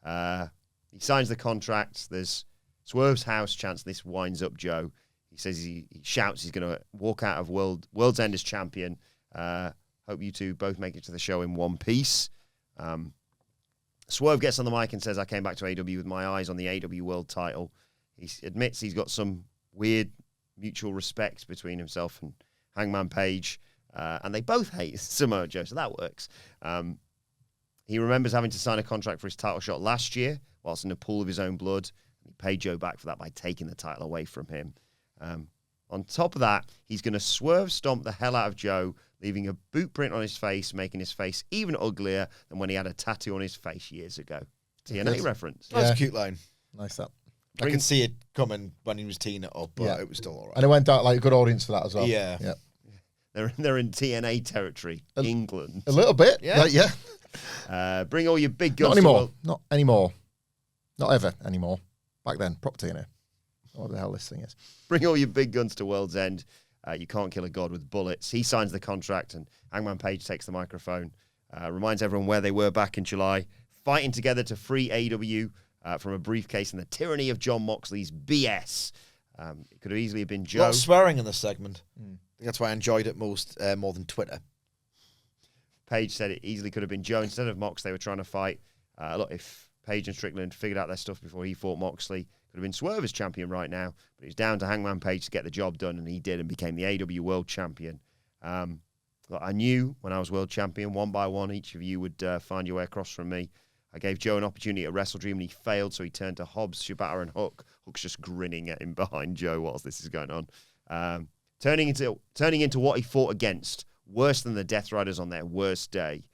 He signs the contract. There's Swerve's house chance this winds up Joe. He says he shouts he's going to walk out of World's End as champion. Hope you two both make it to the show in one piece. Swerve gets on the mic and says, "I came back to AEW with my eyes on the AEW World title." He admits he's got some weird mutual respect between himself and Hangman Page, and they both hate Samoa Joe, so that works. He remembers having to sign a contract for his title shot last year whilst in a pool of his own blood. He paid Joe back for that by taking the title away from him. On top of that, he's going to swerve stomp the hell out of Joe, leaving a boot print on his face, making his face even uglier than when he had a tattoo on his face years ago. TNA reference. That's a cute line. Nice that. I could see it coming when he was teeing it up, but it was still all right. And it went down like a good audience for that as well. Yeah. They're in TNA territory, England. A little bit. Yeah. Bring all your big guns. Not anymore. Not ever anymore. Back then, proper TNA. What the hell this thing is. Bring all your big guns to World's End. You can't kill a god with bullets. He signs the contract, and Hangman Page takes the microphone. Reminds everyone where they were back in July, fighting together to free AEW from a briefcase and the tyranny of John Moxley's BS. It could have easily been Joe. A lot of swearing in this segment. I think that's why I enjoyed it more than Twitter. Page said it easily could have been Joe instead of Mox. They were trying to fight. Look, if Page and Strickland figured out their stuff before he fought Moxley, could have been Swerve as champion right now, but it's down to Hangman Page to get the job done, and he did and became the AEW World Champion. Look, I knew when I was World Champion, one by one, each of you would find your way across from me. I gave Joe an opportunity at Wrestle Dream, and he failed, so he turned to Hobbs, Shibata, and Hook. Hook's just grinning at him behind Joe whilst this is going on. Turning into what he fought against, worse than the Death Riders on their worst day.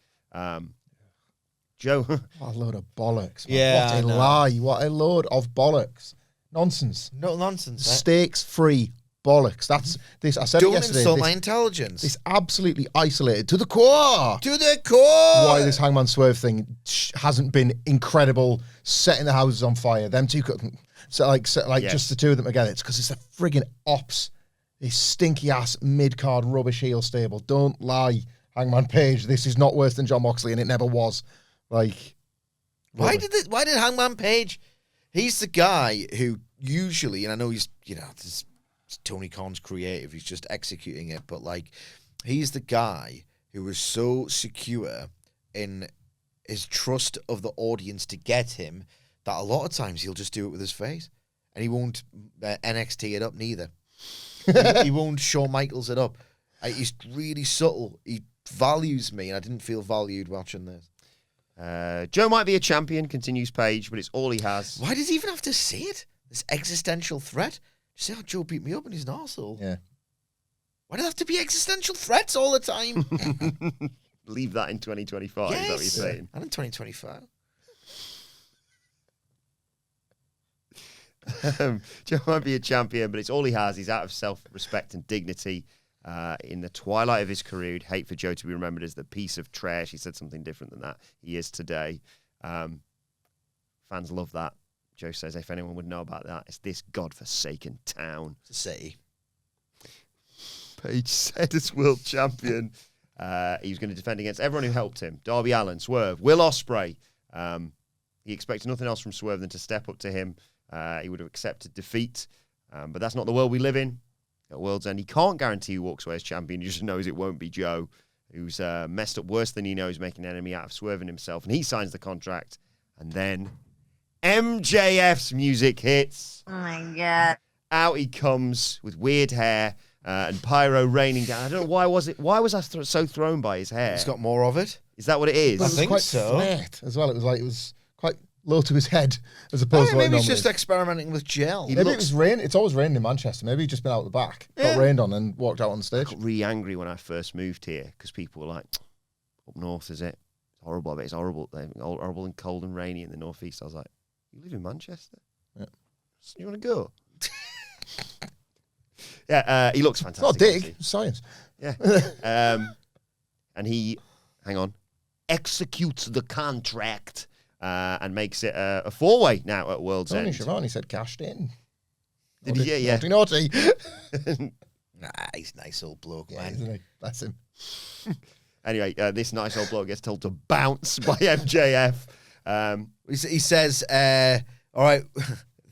Joe. What a load of bollocks. Man. Yeah, what a lie. What a load of bollocks. Nonsense. No nonsense. Stakes-free bollocks. That's this. I said it Don't yesterday. insult my intelligence. It's absolutely isolated to the core. To the core. Why this Hangman Swerve thing hasn't been incredible, setting the houses on fire. Them two couldn't. Just the two of them together. It's because it's a friggin' ops. This stinky ass mid-card rubbish heel stable. Don't lie, Hangman Page. This is not worse than John Moxley, and it never was. Why did Hangman Page? He's the guy who usually, and I know he's this Tony Khan's creative. He's just executing it, but he's the guy who was so secure in his trust of the audience to get him that a lot of times he'll just do it with his face, and he won't NXT it up neither. he won't Shawn Michaels it up. He's really subtle. He values me, and I didn't feel valued watching this. Joe might be a champion, continues Page, but it's all he has. Why does he even have to say it? This existential threat? Just say, Joe beat me up and he's an arsehole. Yeah. Why do they have to be existential threats all the time? Leave that in 2025, yes. Is that what you're saying? And in 2025. Joe might be a champion, but it's all he has. He's out of self-respect and dignity. In the twilight of his career, he'd hate for Joe to be remembered as the piece of trash. He said something different than that. He is today. Fans love that. Joe says, if anyone would know about that, it's this godforsaken town. It's a city. Page said as world champion, he was going to defend against everyone who helped him. Darby Allin, Swerve, Will Ospreay. He expected nothing else from Swerve than to step up to him. He would have accepted defeat. But that's not the world we live in. At World's End, he can't guarantee who walks away as champion. He just knows it won't be Joe, who's messed up worse than he knows, making an enemy out of Swerve and himself. And he signs the contract. And then MJF's music hits. Oh my God. Out he comes with weird hair and pyro raining down. I don't know, why was I so thrown by his hair? He's got more of it. Is that what it is? I It was think quite so. flat as well. It was quite low to his head as opposed to what Maybe it he's normally just is. experimenting with gel. Maybe it was rain. It's always rained in Manchester. Maybe he's just been out the back, got rained on, and walked out on the I stage. got really angry when I first moved here because people were like, up north, is it? It's horrible. I bet it's horrible. Horrible and cold and rainy in the northeast. I was like, you live in Manchester? Yeah. So you want to go? Yeah, he looks It's not fantastic. a dig. obviously. It's science. Yeah. And he, hang on, executes the contract and makes it a four-way now at World's Tony End. Schiavone said cashed in. Did he? Yeah. Naughty. Nah, he's a nice old bloke, Yeah, man. isn't he? Bless him. Anyway, this nice old bloke gets told to bounce by MJF. He says, all right,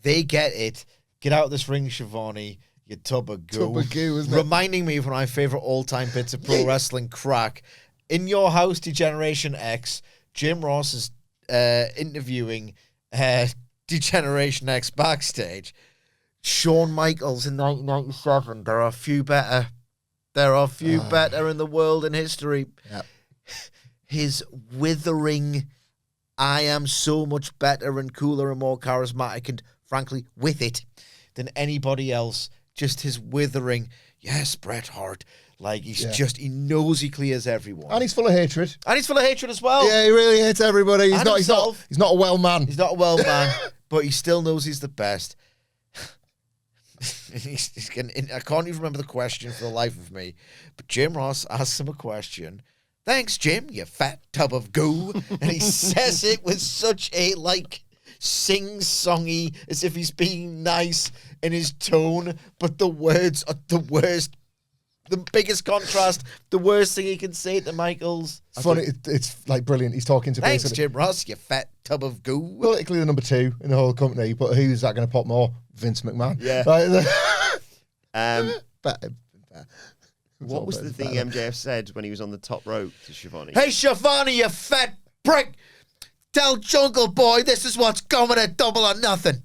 they get it. Get out of this ring, Schiavone, you tub of goo. Tub of goo, isn't it? Reminding me of one of my favourite all-time bits of pro wrestling crack. In Your House, Degeneration X, Jim Ross is interviewing Degeneration X backstage. Shawn Michaels in 1997. There are a few better. There are a few better in the world in history. Yep. His withering, I am so much better and cooler and more charismatic and, frankly, with it than anybody else. Just his withering, yes, Bret Hart. Like, he's just, he knows he clears everyone. And he's full of hatred. And he's full of hatred as well. Yeah, he really hates everybody. He's And not. himself. He's not a well man. He's not a well man, but he still knows he's the best. And he's getting, I can't even remember the question for the life of me, but Jim Ross asks him a question. Thanks, Jim, you fat tub of goo. And he says it with such a, like, sing-songy, as if he's being nice in his tone, but the words are the worst. The biggest contrast, the worst thing he can say to Michaels. Funny. It's like brilliant. He's talking to Thanks, basically Jim Ross, you fat tub of goo. politically the number 2 in the whole company, but who's that going to pop more? Vince McMahon. Yeah. But, What was the thing MJF said when he was on the top rope to Schiavone? Hey, Schiavone, you fat prick. Tell Jungle Boy this is what's coming at Double or Nothing.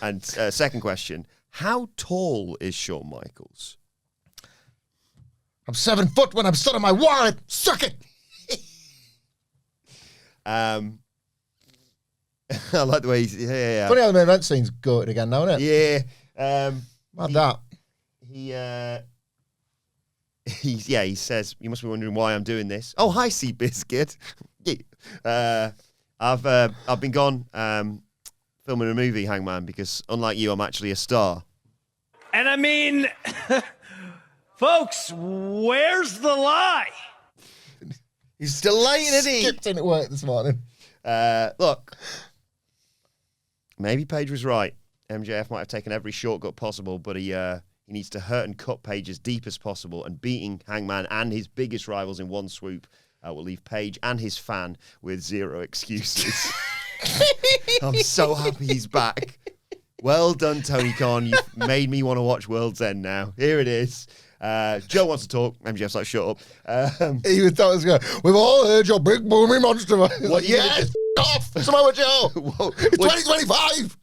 And second question, how tall is Shawn Michaels? I'm 7 foot when I'm stood on my warrant. Suck it. I like the way he's... Yeah. Funny how the main event scene's goated again now, isn't it? Yeah. Mad that. He says, you must be wondering why I'm doing this. Oh, hi, Seabiscuit. Yeah. I've been gone filming a movie, Hangman, because unlike you, I'm actually a star. And I mean, folks, where's the lie? He's delighted, isn't he? Skipped in at work this morning. Look, maybe Page was right. MJF might have taken every shortcut possible, but he needs to hurt and cut Page as deep as possible, and beating Hangman and his biggest rivals in one swoop will leave Page and his fan with zero excuses. I'm so happy he's back. Well done, Tony Khan. You've made me want to watch World's End now. Here it is. Joe wants to talk. MJF's like, shut up. He was thought it was going, we've all heard your big booming monster. What are you gonna Yes, off. Samoa Joe. It's 2025.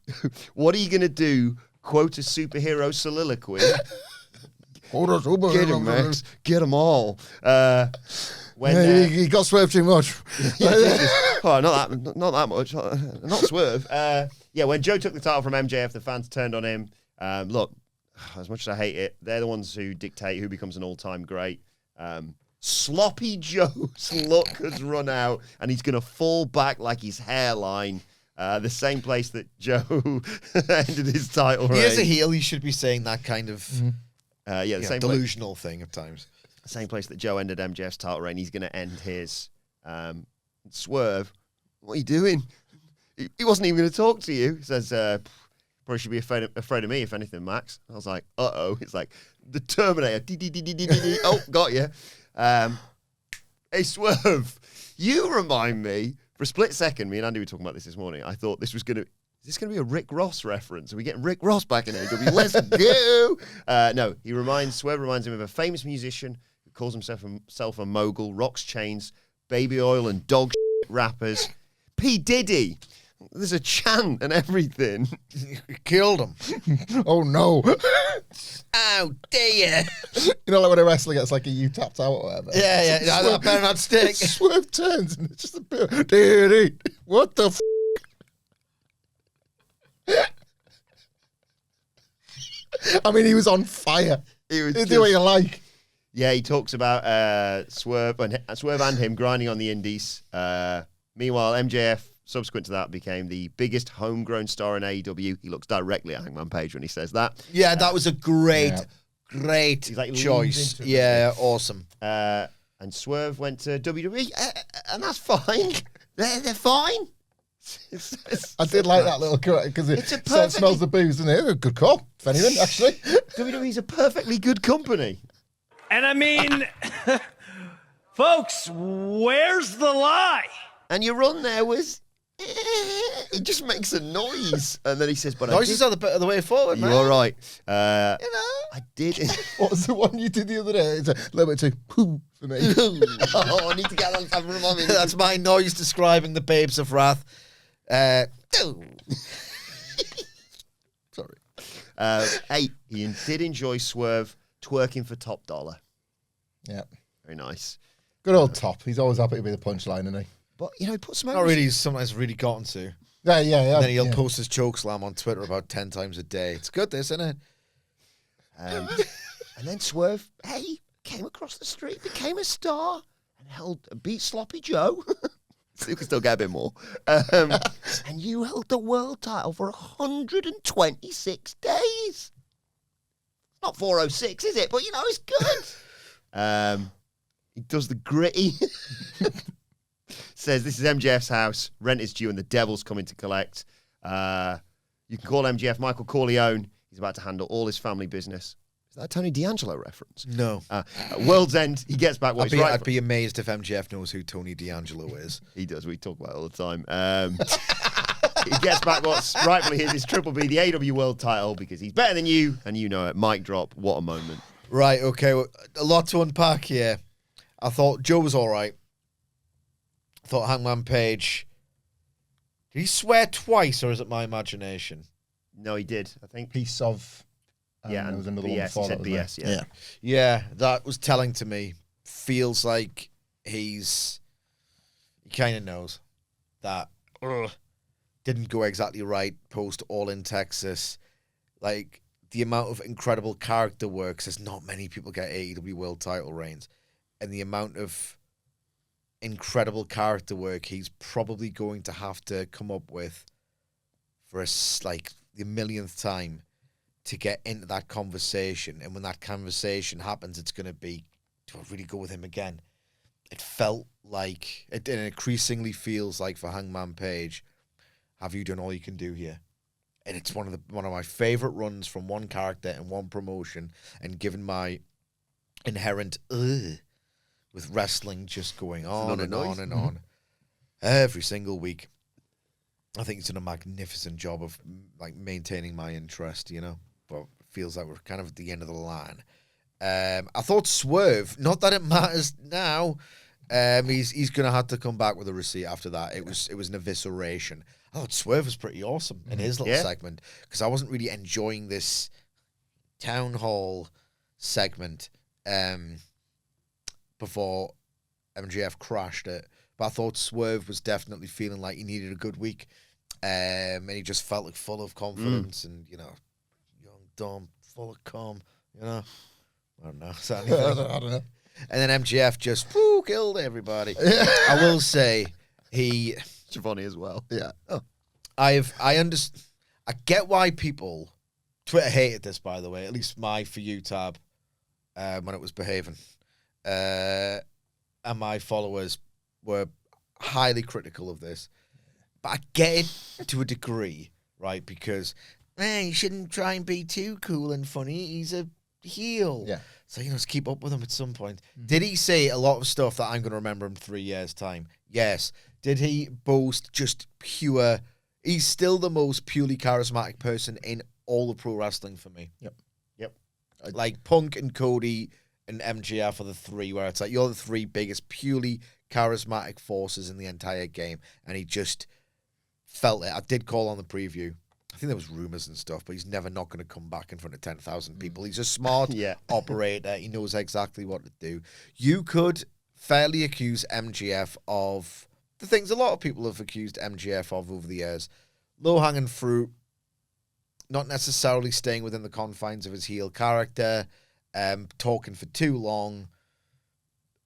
What are you going to do? Quote a superhero soliloquy? Get him, Max. Get them all. When He got swerved too much. oh, not that much. Not Swerve. When Joe took the title from MJF, the fans turned on him. Look, as much as I hate it, they're the ones who dictate who becomes an all-time great. Sloppy Joe's luck has run out, and he's going to fall back like his hairline. The same place that Joe ended his title reign. He is a heel. He should be saying that kind of the same delusional thing at times. same place that Joe ended MJF's title reign, he's going to end his. Swerve, what are you doing? He wasn't even going to talk to you. He says, Probably should be afraid of me, if anything, Max. I was like, uh-oh. It's like the Terminator. Oh, got you. Hey, Swerve, you remind me, for a split second, me and Andy were talking about this morning, I thought this was going to... Is this going to be a Rick Ross reference? Are we getting Rick Ross back in AEW? Let's go! No, Swerve reminds him of a famous musician who calls himself a mogul, rocks chains, baby oil and dog shit rappers. P. Diddy. There's a chant and everything. Killed him. Oh no! Oh dear! You know, like when a wrestler gets like a "you tapped out" or whatever. Yeah. I better not stick. Swerve turns and it's just a bit. Diddy, what the? I mean, he was on fire. He was do what you like. Yeah, he talks about Swerve and him grinding on the indies. Meanwhile, MJF, subsequent to that, became the biggest homegrown star in AEW. He looks directly at Hangman Page when he says that. Yeah, that was a great like, choice. Yeah, awesome. And Swerve went to WWE, and that's fine. They're fine. I did like that little correct because it smells the booze, and it? Good call, if anything, actually. WWE's a perfectly good company. And I mean, folks, where's the lie? And your run there was, he just makes a noise. And then he says, but noises are the way forward, man. You're right. I did. What was the one you did the other day? It's a little bit too poo for me. Oh, I need to get that on remind me. That's my noise describing the Babes of Wrath. Sorry. Hey, he did enjoy Swerve twerking for top dollar. Yeah. Very nice. Good old Top. He's always happy to be the punchline, isn't he? But, you know, he put some... Not really, he's sometimes really gotten to. Yeah. And then he'll post his choke slam on Twitter about 10 times a day. It's good, this, isn't it? And then Swerve, hey, came across the street, became a star, and beat Sloppy Joe. So you can still get a bit more. And you held the world title for 126 days. Not 406, is it? But, you know, it's good. He does the gritty. Says, this is MJF's house. Rent is due and the devil's coming to collect. You can call MJF Michael Corleone. He's about to handle all his family business. Is that a Tony D'Angelo reference? No. World's End, he gets back what he's right. I'd be amazed if MJF knows who Tony D'Angelo is. He does. We talk about it all the time. He gets back what's rightfully his, is Triple B, the AEW World title, because he's better than you, and you know it. Mic drop. What a moment. Right, okay. Well, a lot to unpack here. I thought Joe was all right. I thought Hangman Page... Did he swear twice, or is it my imagination? No, he did. I think... Piece of... Yeah, there was another BS. one before He said that, BS, wasn't yeah. Yeah, that was telling to me. Feels like he kind of knows that didn't go exactly right post All in Texas. Like, the amount of incredible character work, 'cause there's not many people get AEW World title reigns, and the amount of incredible character work he's probably going to have to come up with for the millionth time to get into that conversation. And when that conversation happens, it's going to be, do I really go with him again? It felt like, and it increasingly feels like for Hangman Page, have you done all you can do here? And it's one of my favorite runs from one character and one promotion. And given my inherent with wrestling just going on and on and on every single week, I think he's done a magnificent job of like maintaining my interest, you know. But it feels like we're kind of at the end of the line. I thought Swerve, not that it matters now, he's gonna have to come back with a receipt after that. It was an evisceration. I thought Swerve was pretty awesome in his little segment, because I wasn't really enjoying this town hall segment before MJF crashed it. But I thought Swerve was definitely feeling like he needed a good week. And he just felt like full of confidence and, you know, young, dumb, full of cum, you know. I don't know. I don't know. And then MJF just killed everybody. I will say Giovanni as well. Yeah. Oh. I get why people, Twitter hated this, by the way, at least my For You tab, when it was behaving. And my followers were highly critical of this. But I get it to a degree, right? Because man, you shouldn't try and be too cool and funny. He's a heel. Yeah. So, let's keep up with him at some point. Did he say a lot of stuff that I'm going to remember in 3 years' time? Yes. Did he boast just pure... He's still the most purely charismatic person in all of pro wrestling for me. Yep. Like Punk and Cody and MJF are the three where it's like you're the three biggest purely charismatic forces in the entire game. And he just felt it. I did call on the preview. I think there was rumors and stuff, but he's never not going to come back in front of 10,000 people. He's a smart operator. He knows exactly what to do. You could fairly accuse MJF of the things a lot of people have accused MJF of over the years. Low-hanging fruit, not necessarily staying within the confines of his heel character, talking for too long,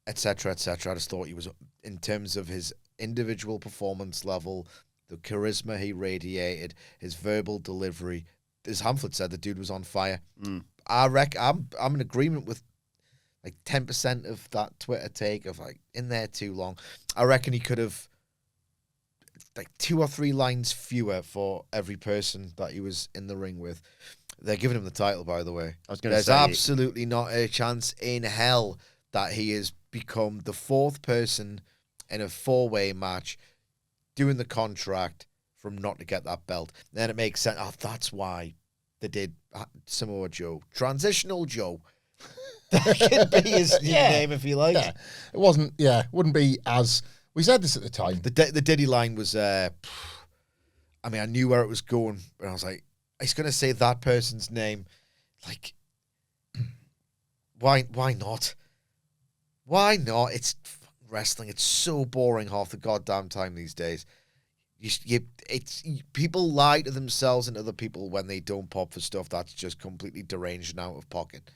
etc., etc. I just thought he was, in terms of his individual performance level, the charisma he radiated, his verbal delivery, as Hamflett said, the dude was on fire. I'm in agreement with like 10% of that Twitter take of like in there too long. I reckon he could have like 2 or 3 lines fewer for every person that he was in the ring with. They're giving him the title, by the way. I was going to say, there's absolutely not a chance in hell that he has become the 4th person in a 4-way match doing the contract from not to get that belt. Then it makes sense. Oh, that's why they did Samoa Joe. Transitional Joe. That could be his new name if you like. Yeah. It wasn't, wouldn't be as... We said this at the time. The Diddy line was... I knew where it was going, but I was like, he's going to say that person's name. Like, why not? Why not? It's wrestling. It's so boring half the goddamn time these days. People lie to themselves and other people when they don't pop for stuff that's just completely deranged and out of pocket.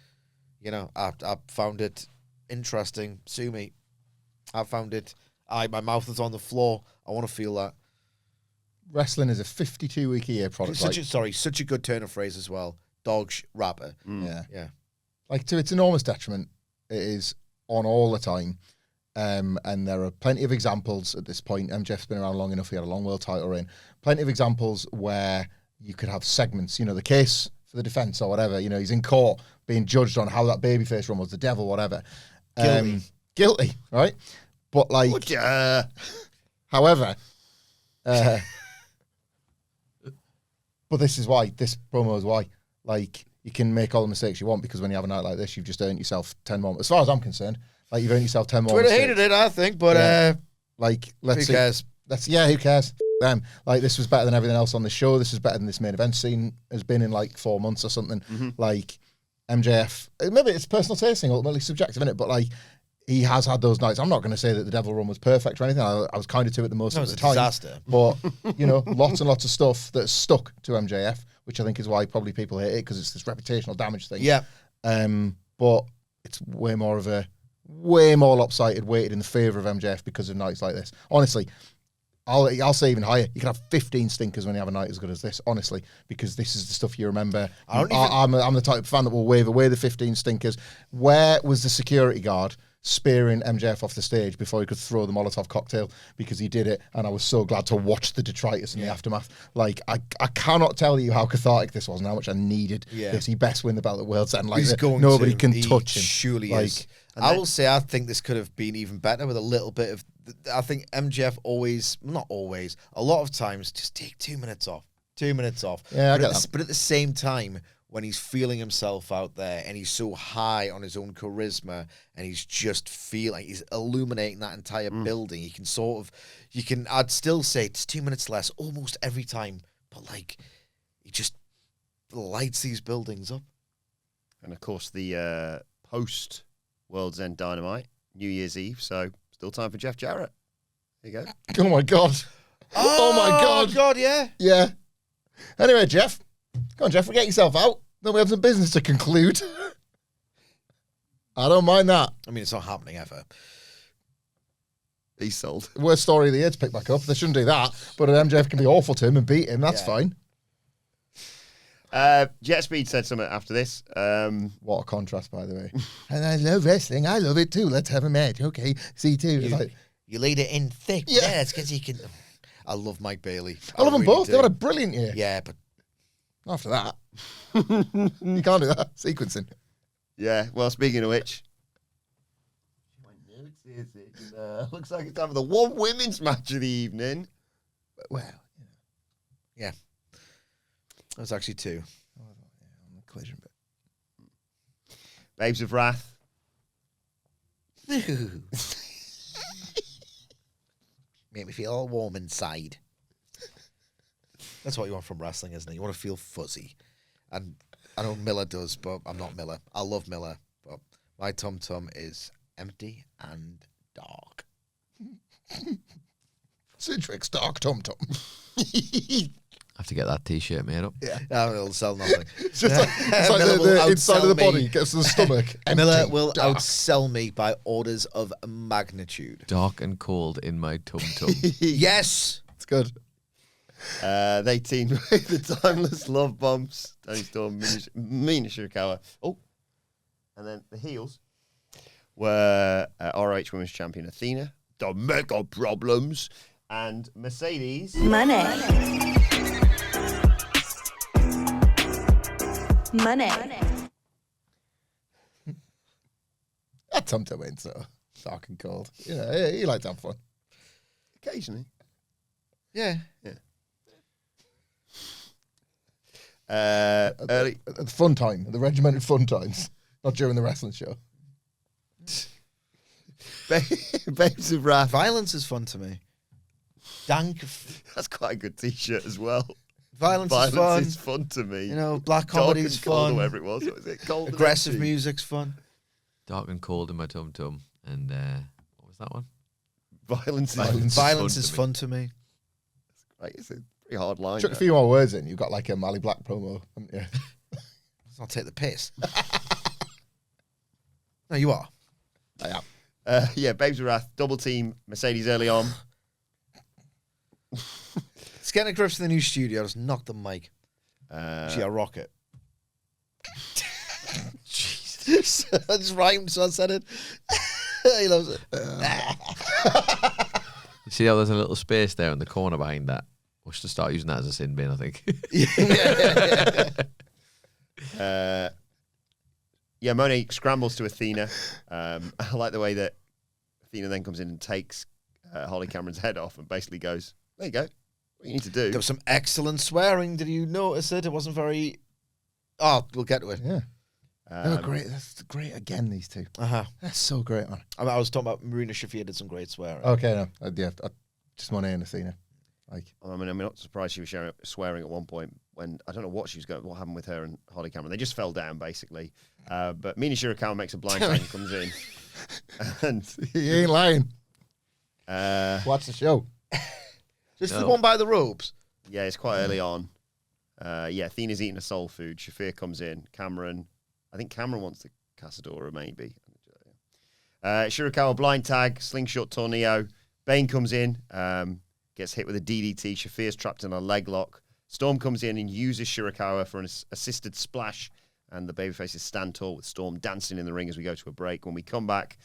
I found it interesting. Sue me. I found it. My mouth is on the floor. I want to feel that. Wrestling is a 52-week-a-year product. Such a good turn of phrase as well. Rapper. Yeah. Like, to its enormous detriment, it is on all the time. And there are plenty of examples at this point. MJF's been around long enough. He had a long world title reign. Plenty of examples where you could have segments, the case for the defense or whatever. He's in court being judged on how that babyface run was, the devil, whatever. Guilty, right? But like, however, but this is why, this promo is why, like, you can make all the mistakes you want because when you have a night like this, you've just earned yourself 10 more. As far as I'm concerned, like, you've earned yourself 10 more. Twitter hated it, I think, but like, let's who cares? Who cares? Them. Like, this was better than everything else on the show. This was better than this main event scene has been in like 4 months or something. Like, MJF, maybe it's personal tasting, ultimately subjective, isn't it? But like, he has had those nights. I'm not going to say that the Devil Run was perfect or anything. I was kind of to it the most of the time. It was a disaster. But, lots and lots of stuff that's stuck to MJF, which I think is why probably people hate it, because it's this reputational damage thing. Yeah. But it's way more lopsided, weighted in the favour of MJF because of nights like this. Honestly, I'll say even higher. You can have 15 stinkers when you have a night as good as this, honestly, because this is the stuff you remember. I'm the type of fan that will wave away the 15 stinkers. Where was the security guard spearing MJF off the stage before he could throw the Molotov cocktail? Because he did it, and I was so glad to watch the detritus in the aftermath. Like, I cannot tell you how cathartic this was and how much I needed this. He best win the belt at World's End. Like, nobody can touch him. Surely is. I will say, I think this could have been even better with a little bit of... I think MJF not always, a lot of times, just take 2 minutes off. 2 minutes off. Yeah, I get that. But at the same time, when he's feeling himself out there and he's so high on his own charisma and he's just he's illuminating that entire building, I'd still say it's 2 minutes less almost every time, but like, he just lights these buildings up. And of course, the post World's End Dynamite, New Year's Eve, so still time for Jeff Jarrett. There you go. Oh my God. Oh my God. God, yeah. Yeah. Anyway, Jeff. Come on, Jeff, get yourself out. Then we have some business to conclude. I don't mind that. I mean, it's not happening ever. He's sold. Worst story of the year to pick back up. They shouldn't do that. But MJF can be awful to him and beat him. That's fine. JetSpeed said something after this. What a contrast, by the way. And I love wrestling. I love it too. Let's have a match. Okay. See too. You laid it in thick. Yeah, it's because you can... I love Mike Bailey. I love them both. They've had a brilliant year. Yeah, but After that, you can't do that. Sequencing. Yeah, well, speaking of which, looks like it's time for the one women's match of the evening. Well, Yeah. That was actually 2. on the collision bit. Babes of Wrath. Make me feel all warm inside. That's what you want from wrestling, isn't it? You want to feel fuzzy. And I know Miller does, but I'm not Miller. I love Miller, but my tum-tum is empty and dark. Sidgwick's dark tum-tum. I have to get that T-shirt made up. Yeah. It'll sell nothing. It's just like, it's like Miller will the inside of the outsell me. body gets to the stomach. Miller Empty, will dark. outsell me by orders of magnitude. Dark and cold in my tum-tum. Yes! It's good. They teamed with the Timeless Love Bombs, Tony Storm, Mina Shirakawa. Oh, and then the heels were ROH Women's Champion Athena, the Mega Problems, and Mercedes. Money. Money. That tum-tum ain't so dark and cold. You know, you like to have fun. Occasionally. Yeah. Early. At the fun time, the regimented fun times, not during the wrestling show. Babes of Wrath. Violence is fun to me. Dank. That's quite a good T-shirt as well. Violence Is fun to me. You know, black Dark comedy and is cold, or fun. whatever it was. What was it? Cold and Aggressive empty. music's fun. Dark and cold in my tum-tum. And what was that one? Violence Violence is is fun to me. Right, it's a pretty hard line. Chuck a that. few more words in, you've got like a Mally Black promo, haven't you? Let's not take the piss. No, you are. I am. Yeah, Babes of Wrath, double team Mercedes early on. Let's get a grip to the new studio. Just knock the mic. Gee, I rock it. Jesus. I just rhymed, so I said it. He loves it. You see how there's a little space there in the corner behind that? We should start using that as a sin bin, I think. Yeah, Mone scrambles to Athena. I like the way that Athena then comes in and takes Holly Cameron's head off and basically goes, there you go. What you need to do. There was some excellent swearing. Did you notice it? It wasn't very... Oh, we'll get to it. Yeah. They're great. That's great again, these two. Uh-huh. That's so great, man. I was talking about Marina Shafir did some great swearing. Okay, no. Just Monet and Athena. Like, I mean, I'm not surprised she was swearing at one point when I don't know what happened with her and Holly Cameron. They just fell down basically. But Mina Shirakawa makes a blind tag and comes in, and he ain't lying. Watch the show. Just the one by the ropes. yeah, it's quite early on. Yeah, Athena's eating a soul food. Shafir comes in. I think Cameron wants the Casadora maybe. Shirakawa blind tag, slingshot tornado. Bane comes in, gets hit with a DDT. Shafir's trapped in a leg lock. Storm comes in and uses Shirakawa for an assisted splash, and the babyfaces stand tall with Storm dancing in the ring as we go to a break. When we come back,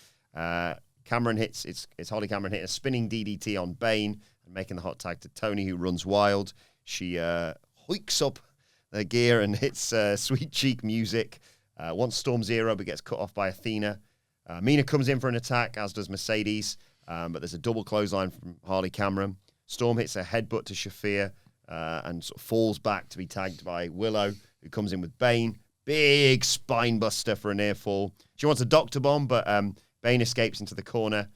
Cameron hits, it's Holly Cameron hitting a spinning DDT on Bane and making the hot tag to Tony, who runs wild. She hoiks up the gear and hits sweet cheek music. Wants Storm Zero, but gets cut off by Athena. Mina comes in for an attack, as does Mercedes, but there's a double clothesline from Harley Cameron. Storm hits a headbutt to Shafir and sort of falls back to be tagged by Willow, who comes in with Bane. Big spine buster for a near fall. She wants a doctor bomb, but Bane escapes into the corner.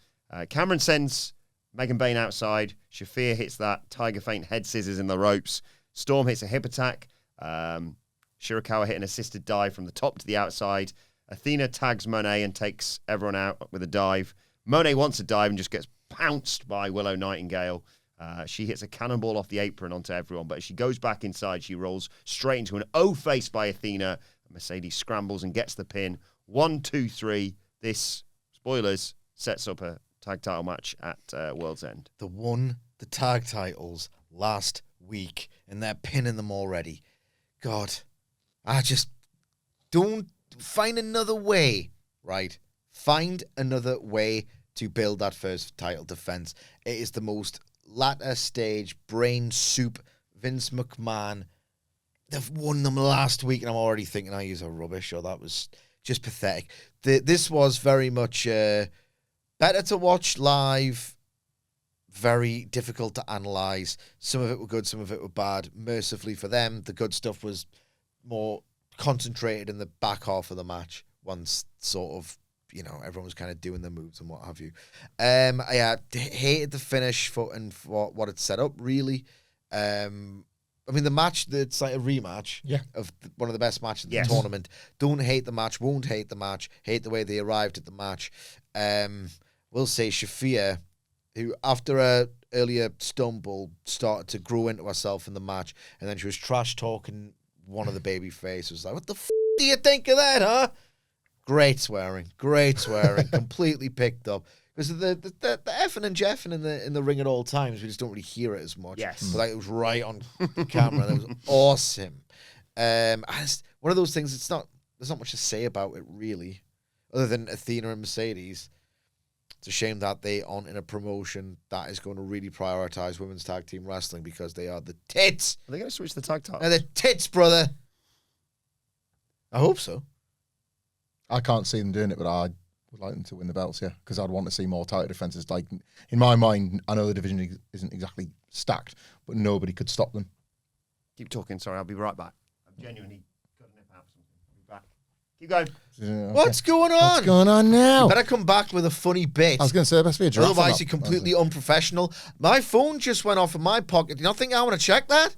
Cameron sends Megan Bane outside. Shafir hits that tiger feint head scissors in the ropes. Storm hits a hip attack. Shirakawa hit an assisted dive from the top to the outside. Athena tags Monet and takes everyone out with a dive. Monet wants a dive and just gets pounced by Willow Nightingale. She hits a cannonball off the apron onto everyone, but as she goes back inside, she rolls straight into an O-face by Athena. Mercedes scrambles and gets the pin. 1, 2, 3. This, spoilers, sets up a tag title match at World's End. They won the tag titles last week, and they're pinning them already. God, I just don't find another way, right? Find another way to build that first title defense. It is the most latter stage brain soup Vince McMahon they've won them last week, and I'm already thinking I use a rubbish, or that was just pathetic. This was very much better to watch live, very difficult to analyse. Some of it were good, some of it were bad. Mercifully for them, the good stuff was more concentrated in the back half of the match, once sort of, everyone was kind of doing their moves and what have you. I hated the finish for what it set up, really. The match, it's like a rematch of one of the best matches in the tournament. Don't hate the match, won't hate the match, hate the way they arrived at the match. We'll say Shafir, who after a earlier stumble started to grow into herself in the match, and then she was trash talking one of the baby faces. Like, what the do you think of that, huh? Great swearing, completely picked up. Because the effing and jeffing in the ring at all times, we just don't really hear it as much. Yes. But it was right on camera. That was awesome. It's one of those things, there's not much to say about it, really, other than Athena and Mercedes. It's a shame that they aren't in a promotion that is going to really prioritize women's tag team wrestling, because they are the tits. Are they going to switch the tag titles? They're the tits, brother. I hope so. I can't see them doing it, but I would like them to win the belts, because I'd want to see more title defenses. Like, in my mind, I know the division isn't exactly stacked, but nobody could stop them. Keep talking. Sorry, I'll be right back. I've genuinely got to nip out something. I'll be back. Keep going. Okay. What's going on? What's going on now? Better come back with a funny bit. I was going to say, it best be a giraffe. Otherwise, you're completely unprofessional. My phone just went off in my pocket. Do you not think I want to check that?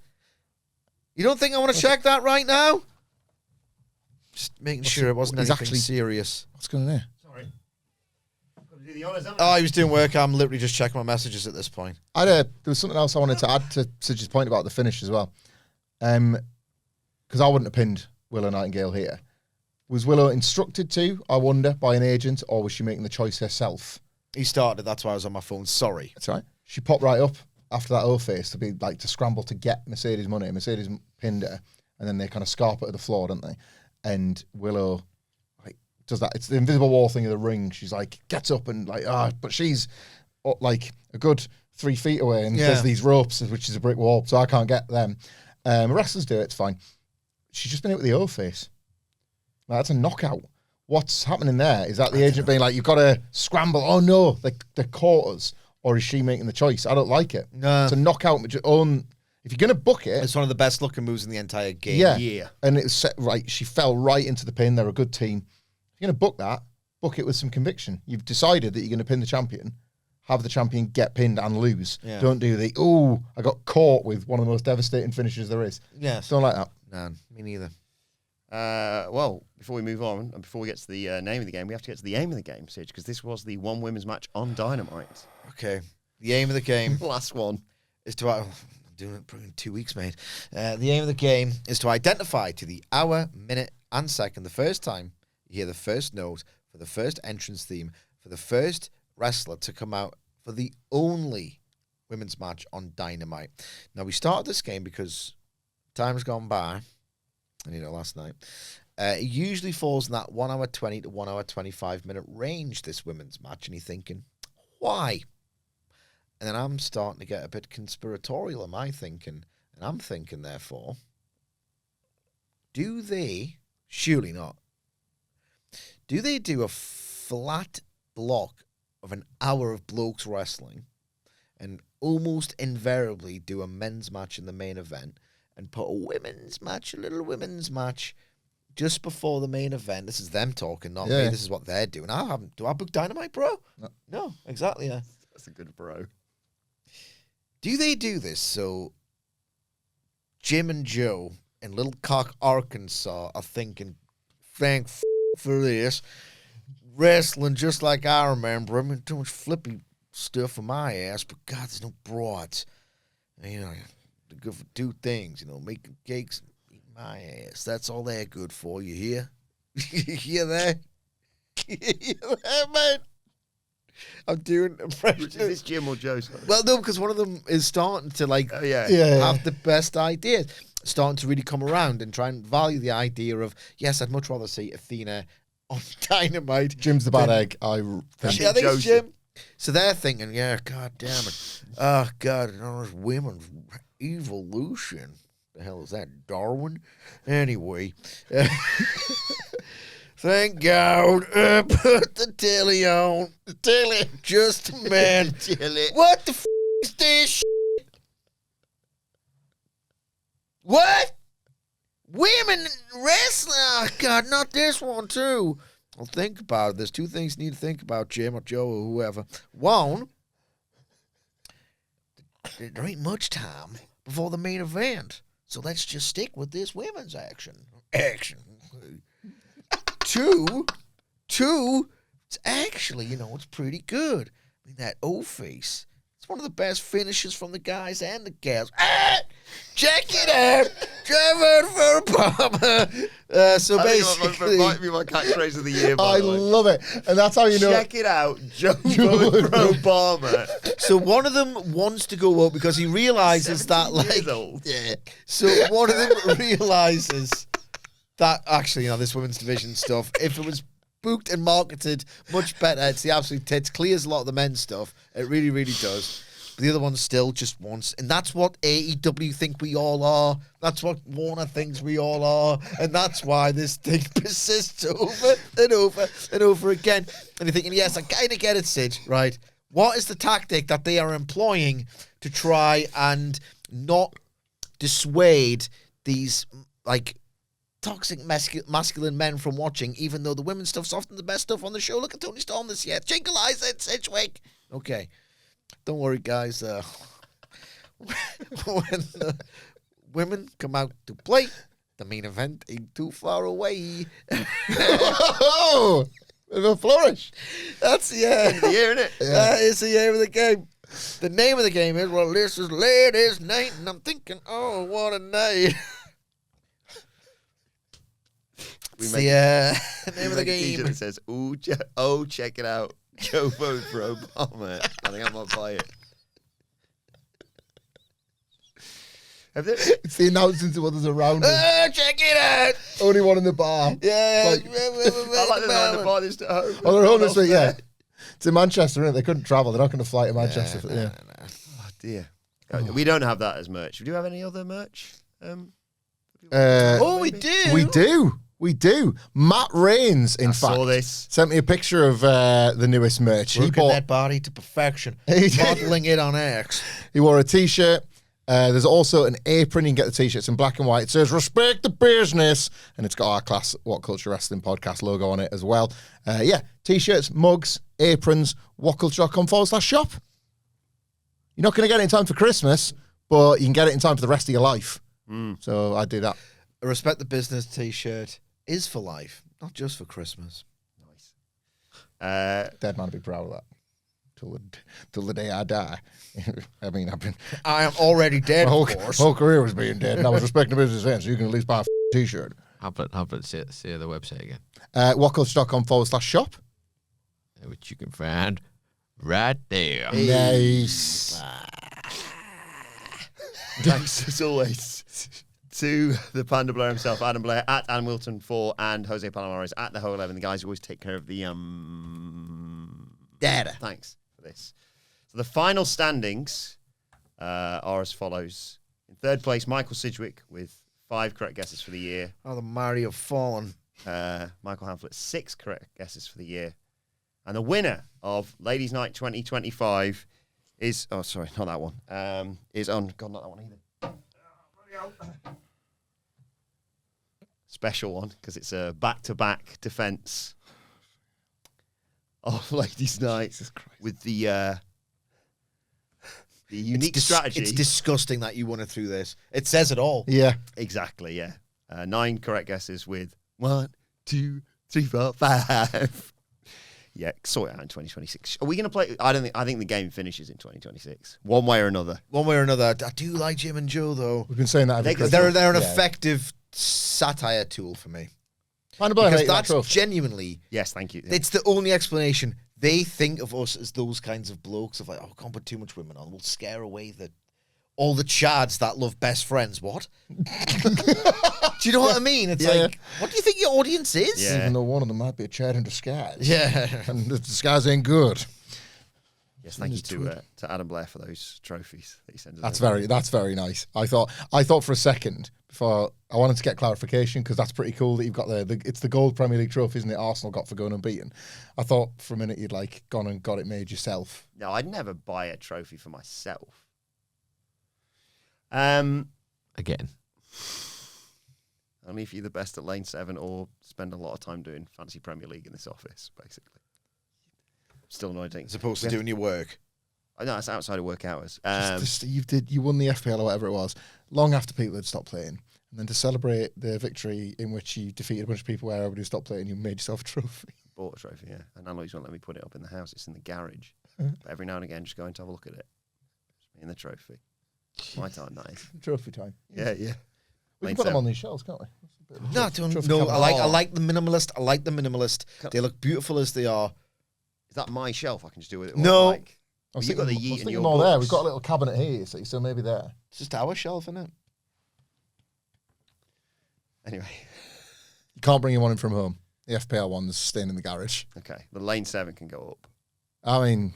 You don't think I want to check that right now? Just making sure it wasn't anything serious. What's going on there? Sorry. Got to do the honours, haven't Oh, he was doing work. I'm literally just checking my messages at this point. There was something else I wanted to add to Sidge's point about the finish as well. Because I wouldn't have pinned Willow Nightingale here. Was Willow instructed to, I wonder, by an agent, or was she making the choice herself? He started. That's why I was on my phone. Sorry. That's right. She popped right up after that O-face to scramble to get Mercedes money. Mercedes pinned her, and then they kind of scarp her to the floor, don't they? And Willow does that. It's the invisible wall thing of the ring. She's like, gets up and but she's like a good 3 feet away, and there's these ropes, which is a brick wall, so I can't get them. Wrestlers do it, it's fine. She's just been hit with the O-face. Like, that's a knockout. What's happening there? Is that the agent being like, you've got to scramble? Oh no, they caught us. Or is she making the choice? I don't like it. No. It's a knockout. If you're going to book it... It's one of the best looking moves in the entire game. Yeah. And it's set right. She fell right into the pin. They're a good team. If you're going to book that, book it with some conviction. You've decided that you're going to pin the champion. Have the champion get pinned and lose. Yeah. Don't do I got caught with one of the most devastating finishes there is. Yes. Don't like that. No, me neither. Well, before we move on, and before we get to the name of the game, we have to get to the aim of the game, Sidge, because this was the one women's match on Dynamite. Okay. The aim of the game. Last one. Is to... I'm doing it in 2 weeks, mate. The aim of the game is to identify to the hour, minute, and second, the first time you hear the first note for the first entrance theme for the first wrestler to come out for the only women's match on Dynamite. Now, we started this game because time's gone by, and last night. It usually falls in that 1 hour 20 to 1 hour 25 minute range, this women's match, and you're thinking, why? And then I'm starting to get a bit conspiratorial, am I thinking? And I'm thinking, therefore, surely not, do they do a flat block of an hour of blokes wrestling and almost invariably do a men's match in the main event and put a little women's match just before the main event? This is them talking, not me. This is what they're doing. Do I book Dynamite, bro? No, exactly, yeah. That's a good bro. Do they do this so Jim and Joe in Little Cock, Arkansas are thinking, thank for this, wrestling just like I remember. I mean, too much flippy stuff on my ass, but God, there's no broads. They're good for 2 things, making cakes and eating my ass. That's all they're good for, you hear? You hear that? You hear that, man? I'm doing impressions. Is this Jim or Joe? Well, no, because one of them is starting to have the best ideas, starting to really come around and try and value the idea of, yes, I'd much rather see Athena on Dynamite. Jim's the bad egg. I think it's Jim. So they're thinking, yeah, God damn it. Oh, God, those women's evolution. The hell is that, Darwin? Anyway. Thank God I put the telly on. The telly. Just a man. What the f*** is this shit? What? Women wrestling? Oh, God, not this one, too. Well, think about it. There's two things you need to think about, Jim or Joe or whoever. One, there ain't much time before the main event. So let's just stick with this women's action. Two, it's actually, it's pretty good. I mean, that O-face, it's one of the best finishes from the guys and the gals. Check it out. Drive out for a bomber. So basically... That might be my catchphrase of the year, by I the way. love it. And that's how you know. Check it out. Joe voted for Obama. So one of them wants to go up because he realizes that, 17 years old. Yeah. So one of them realizes that, actually, this women's division stuff, if it was booked and marketed much better, it's the absolute tits, clears a lot of the men's stuff. It really, really does. But the other one still just wants, and that's what AEW think we all are. That's what Warner thinks we all are. And that's why this thing persists over and over and over again. And you're thinking, yes, I kind of get it, Sid, right? What is the tactic that they are employing to try and not dissuade these, toxic masculine men from watching, even though the women's stuff's often the best stuff on the show? Look at Tony Storm this year. Jinkleize it, Sidgwick. Okay. Don't worry, guys. When the women come out to play, the main event ain't too far away. Oh, a flourish. That's the End of the year, isn't it? That is the name of the game. The name of the game is, well, this is ladies' night, and I'm thinking, oh, what a night. We It's make the name of the a t-shirt game. that says, check it out. Joe vote for Obama. I think I might buy it. It's the announcing to others around us. Check it out. Only one in the bar. Yeah. I like this one to buy this to home. Oh, they're home this week, yeah. It's in Manchester, isn't it? They couldn't travel. They're not going to fly to Manchester. Oh, dear. We don't have that as merch. Do you have any other merch? We do. We do. Matt Rains, in I fact, saw this. sent me a picture of the newest merch. Working that body to perfection. Modeling it on X. He wore a t-shirt. There's also an apron. You can get the t-shirts in black and white. It says, respect the business. And it's got our class WhatCulture Wrestling podcast logo on it as well. T-shirts, mugs, aprons, whatculture.com/shop. You're not going to get it in time for Christmas, but you can get it in time for the rest of your life. So I do that. A Respect the Business t-shirt is for life, not just for Christmas. Nice. Dead man would be proud of that. Till the day I die. I mean, I am already dead, my of course. whole career was being dead, and I was respecting the business end, so you can at least buy a t-shirt. Hamflett, say the website again. Whatculture.com/shop. Which you can find right there. Nice. Thanks as always to the Panda Blair himself, Adam Blair, at Adam Wilton 4, and Jose Palomares at the Whole 11. The guys who always take care of the Data. Thanks for this. So the final standings are as follows. In third place, Michael Sidgwick with 5 correct guesses for the year. Oh, the mighty have fallen. Michael Hamflett, 6 correct guesses for the year. And the winner of Ladies' Night 2025 is, oh, sorry, not that one. Is on, God, not that one either. Special one, because it's a back-to-back defense of Ladies' Night with the unique strategy. It's disgusting that you won it through this. It says it all. Yeah. Exactly, yeah. 9 correct guesses with 1, 2, 3, 4, 5. Yeah, sort it out in 2026. Are we going to play? I think the game finishes in 2026, one way or another. One way or another. I do like Jim and Joe, though. We've been saying that. They're an effective satire tool for me. Because that's genuinely... Yes, thank you. It's the only explanation. They think of us as those kinds of blokes of like, can't put too much women on. We'll scare away all the chads that love best friends. What? Do you know what I mean? It's like, what do you think your audience is? Yeah. Even though one of them might be a Chad in disguise. Yeah. And the disguise ain't good. Yes, thank you to Adam Blair for those trophies that he sends us. That's very nice. I thought for a second before I wanted to get clarification because that's pretty cool that you've got it's the gold Premier League trophy, isn't it? Arsenal got for going unbeaten. I thought for a minute you'd like gone and got it made yourself. No, I'd never buy a trophy for myself. Again. Only if you're the best at Lane 7 or spend a lot of time doing fancy Premier League in this office, basically. Still annoyed. As opposed to doing your work. I know, it's outside of work hours. You won the FPL or whatever it was, long after people had stopped playing. And then to celebrate the victory in which you defeated a bunch of people where everybody stopped playing, you made yourself a trophy. Bought a trophy, yeah. And Annalise won't let me put it up in the house. It's in the garage. But every now and again, just go and have a look at it. It's me and the trophy. My time, that is. Trophy time. Yeah. We can put them on these shelves, can't we? No, I like the minimalist. They look beautiful as they are. Is that my shelf? I can just do with it. No. You've got the Yeet and your more books. there. We've got a little cabinet here, so maybe there. It's just our shelf, isn't it? Anyway. You can't bring your one in from home. The FPL one's staying in the garage. Okay. The Lane 7 can go up. I mean,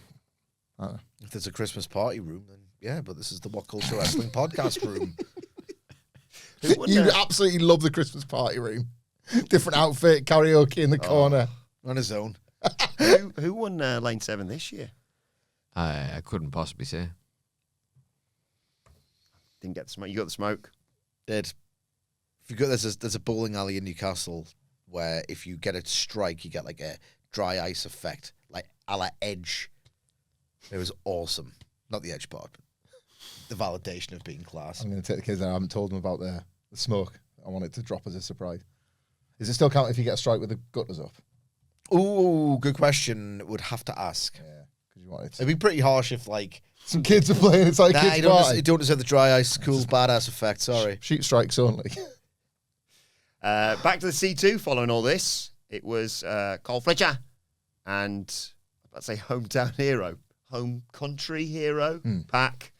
I don't know. If there's a Christmas party room, then yeah, but this is the WhatCulture Wrestling podcast room. You absolutely love the Christmas party room. Different outfit, karaoke in the corner. On his own. Who won Lane 7 this year? I couldn't possibly say. Didn't get the smoke. You got the smoke? Did. If you go, there's a bowling alley in Newcastle where if you get a strike, you get like a dry ice effect, like a la Edge. It was awesome. Not the Edge part, but the validation of being class. I'm going to take the kids there. I haven't told them about the smoke. I want it to drop as a surprise. Does it still count if you get a strike with the gutters up? Ooh, good question. Would have to ask. Yeah, because you want it. It'd be pretty harsh if like Some kids are playing. It's like kids' party. You don't deserve the dry ice cool badass effect. Sorry. Shoot strikes only. Back to the C2 following all this. It was Cole Fletcher and I'd say hometown hero, home country hero, Pac,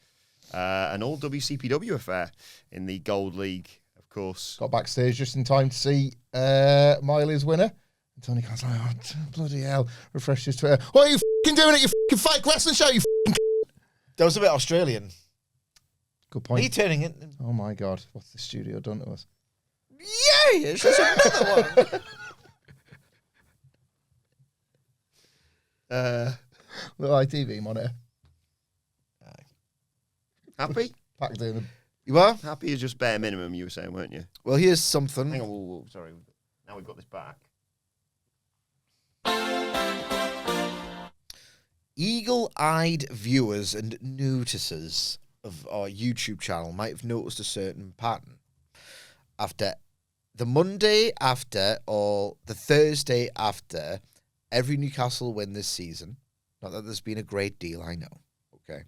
an all WCPW affair in the Gold League, of course. Got backstage just in time to see Miley's winner. And Tony Khan's like, oh, bloody hell. Refreshed his Twitter. What are you f***ing doing at your f***ing Fight Wrestling show, you f***ing That was a bit Australian. Good point. Are you turning it? Oh my God. What's the studio done to us? Yay! It's just another one. Little ITV monitor. Happy? Pac doing the... You are? Happy is just bare minimum, you were saying, weren't you? Well, here's something. Hang on, whoa, sorry. Now we've got this back. Eagle-eyed viewers and noticers of our YouTube channel might have noticed a certain pattern. After the Monday after or the Thursday after every Newcastle win this season, not that there's been a great deal, I know, okay,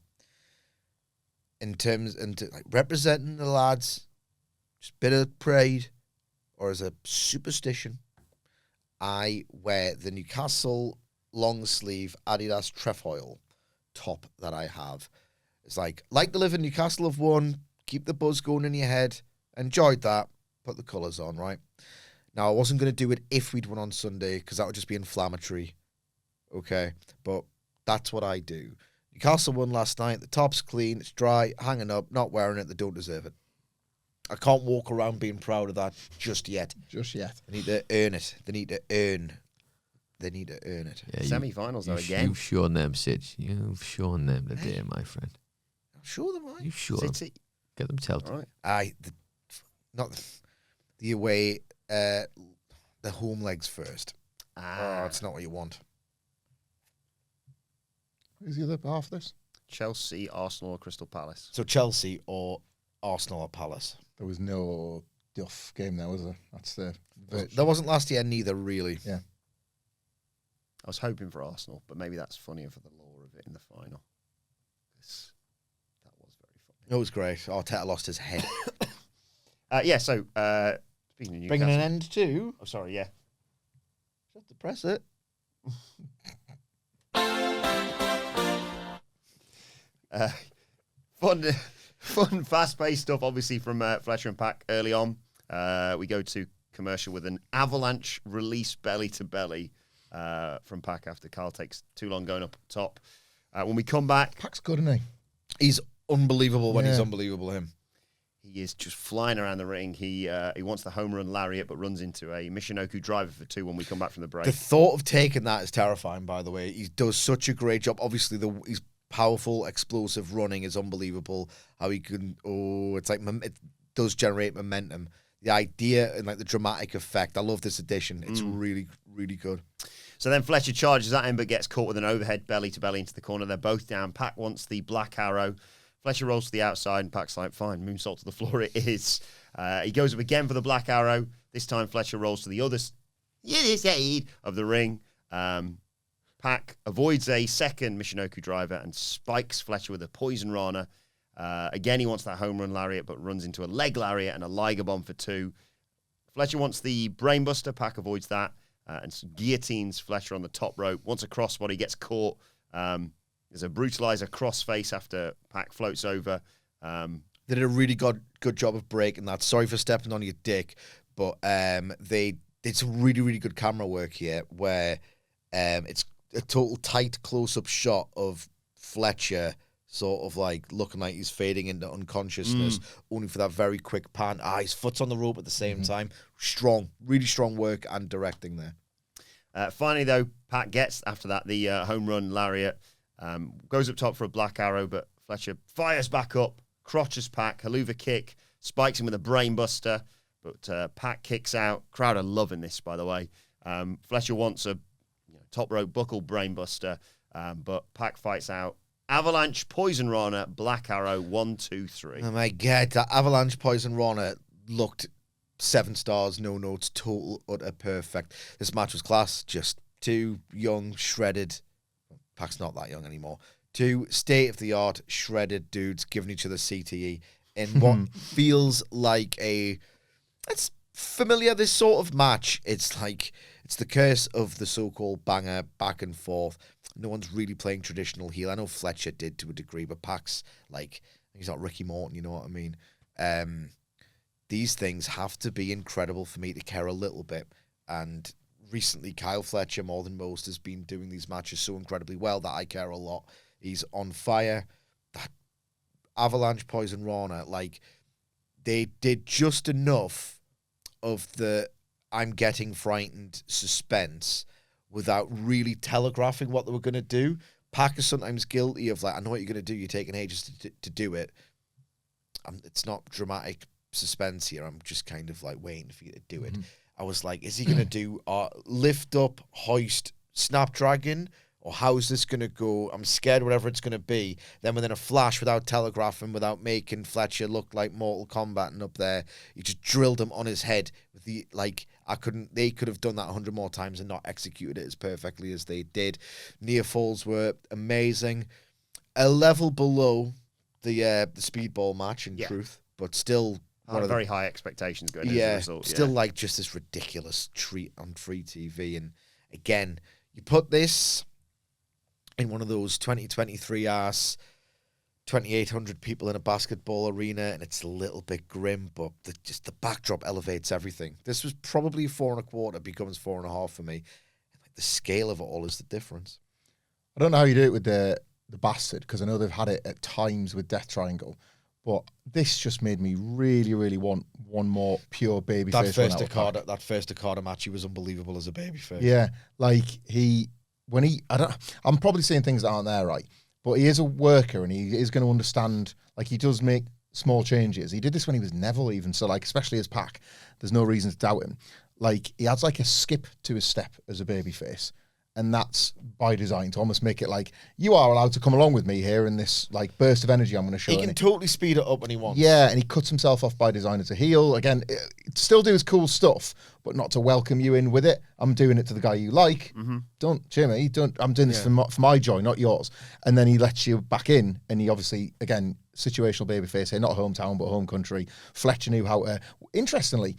in terms and like representing the lads, just a bit of pride or as a superstition, I wear the Newcastle long sleeve Adidas trefoil top that I have. It's like to live in Newcastle have won, keep the buzz going in your head, enjoyed that, put the colours on, right? Now, I wasn't going to do it if we'd won on Sunday, because that would just be inflammatory, okay? But that's what I do. Newcastle won last night, the top's clean, it's dry, hanging up, not wearing it, they don't deserve it. I can't walk around being proud of that just yet. Just yet. They need to earn it. They need to earn it. Yeah, Semi-finals, though, again. You've shown them, Sid. You've shown them the day, my friend. I'm sure they might. You've shown them. City. Get them tilted. All right. Not the away, the home legs first. Oh, it's not what you want. Who's the other half of this? Chelsea, Arsenal, or Crystal Palace. So Chelsea or Arsenal or Palace. There was no Duff game there, was there? That's the... There wasn't last year neither, really. Yeah. I was hoping for Arsenal, but maybe that's funnier for the lore of it in the final. That was very funny. It was great. Arteta lost his head. So speaking of Newcastle... Bringing an end to... Oh, sorry, yeah. Just to press it. Fun, fast-paced stuff, obviously, from Fletcher and Pac early on. We go to commercial with an avalanche release belly-to-belly from Pac after Carl takes too long going up top. When we come back, Pac's good, isn't he? He's unbelievable when he's Yeah. unbelievable, him. he is just flying around the ring. He wants the home run lariat, but runs into a Michinoku driver for 2 when we come back from the break. The thought of taking that is terrifying, by the way. He does such a great job. Obviously, he's powerful, explosive running is unbelievable. How he can, it's like, it does generate momentum. The idea and like the dramatic effect. I love this addition. It's really, really good. So then Fletcher charges at him, but gets caught with an overhead belly-to-belly into the corner. They're both down. Pac wants the black arrow. Fletcher rolls to the outside, and Pac's like, fine, moonsault to the floor it is. He goes up again for the black arrow. This time Fletcher rolls to the other side of the ring. Pac avoids a second Michinoku driver and spikes Fletcher with a poison rana. Again, he wants that home run lariat, but runs into a leg lariat and a Liger bomb for 2. Fletcher wants the brainbuster. Pac avoids that. And guillotines Fletcher on the top rope. Once a crossbody, gets caught. There's a brutalizer crossface after Pac floats over. They did a really good job of breaking that. Sorry for stepping on your dick, but they did some really, really good camera work here where it's a total tight close-up shot of Fletcher sort of like looking like he's fading into unconsciousness, only for that very quick pan. His foot's on the rope at the same time. Strong, really strong work and directing there. Finally, though, Pac gets, after that, the home run lariat. Goes up top for a black arrow, but Fletcher fires back up, crotches Pac, haluva kick, spikes him with a brain buster, but Pac kicks out. Crowd are loving this, by the way. Fletcher wants a top rope buckle brain buster, but Pac fights out. Avalanche, Poison Rana, Black Arrow, 1, 2, 3. Oh my God, that Avalanche Poison Rana looked 7 stars, no notes, total, utter perfect. This match was class, just 2 young, shredded, Pac's not that young anymore, 2 state-of-the-art, shredded dudes giving each other CTE in what feels like it's familiar, this sort of match. It's like, it's the curse of the so-called banger, back and forth. No one's really playing traditional heel. I know Fletcher did to a degree, but Pac's like, he's not Ricky Morton, you know what I mean? These things have to be incredible for me to care a little bit. And recently, Kyle Fletcher, more than most, has been doing these matches so incredibly well that I care a lot. He's on fire. That Avalanche Poison Rana, like, they did just enough of the I'm getting frightened suspense without really telegraphing what they were going to do. Pac is sometimes guilty of, like, I know what you're going to do. You're taking ages to do it. It's not dramatic suspense here. I'm just kind of, like, waiting for you to do it. I was like, is he going to do lift up, hoist, snapdragon? Or how's this going to go? I'm scared whatever it's going to be. Then within a flash, without telegraphing, without making Fletcher look like Mortal Kombat and up there, he just drilled him on his head. With the they could have done that 100 more times and not executed it as perfectly as they did. Near falls were amazing. A level below the speedball match, in truth, but still Very high expectations going into the result. Still like just this ridiculous treat on free TV. And again, you put this in one of those 2023 ass 2,800 people in a basketball arena, and it's a little bit grim, but the backdrop elevates everything. This was probably 4.25, becomes 4.5 for me. Like, the scale of it all is the difference. I don't know how you do it with the Bastard, because I know they've had it at times with Death Triangle, but this just made me really, really want one more pure babyface. That first Okada match, he was unbelievable as a babyface. Yeah, like I'm probably saying things that aren't there, right? But he is a worker, and he is going to understand, like, he does make small changes. He did this when he was Neville even, so, like, especially as Pac, there's no reason to doubt him. Like, he adds, like, a skip to his step as a babyface, and that's by design, to almost make it like, you are allowed to come along with me here in this, like, burst of energy I'm going to show. He can totally speed it up when he wants. Yeah, and he cuts himself off by design as a heel. Again, still do his cool stuff, but not to welcome you in with it. I'm doing it to the guy you like. Don't, Jimmy, don't. I'm doing this for my joy, not yours. And then he lets you back in, and he obviously, again, situational babyface here, not hometown, but home country. Fletcher knew how to, interestingly,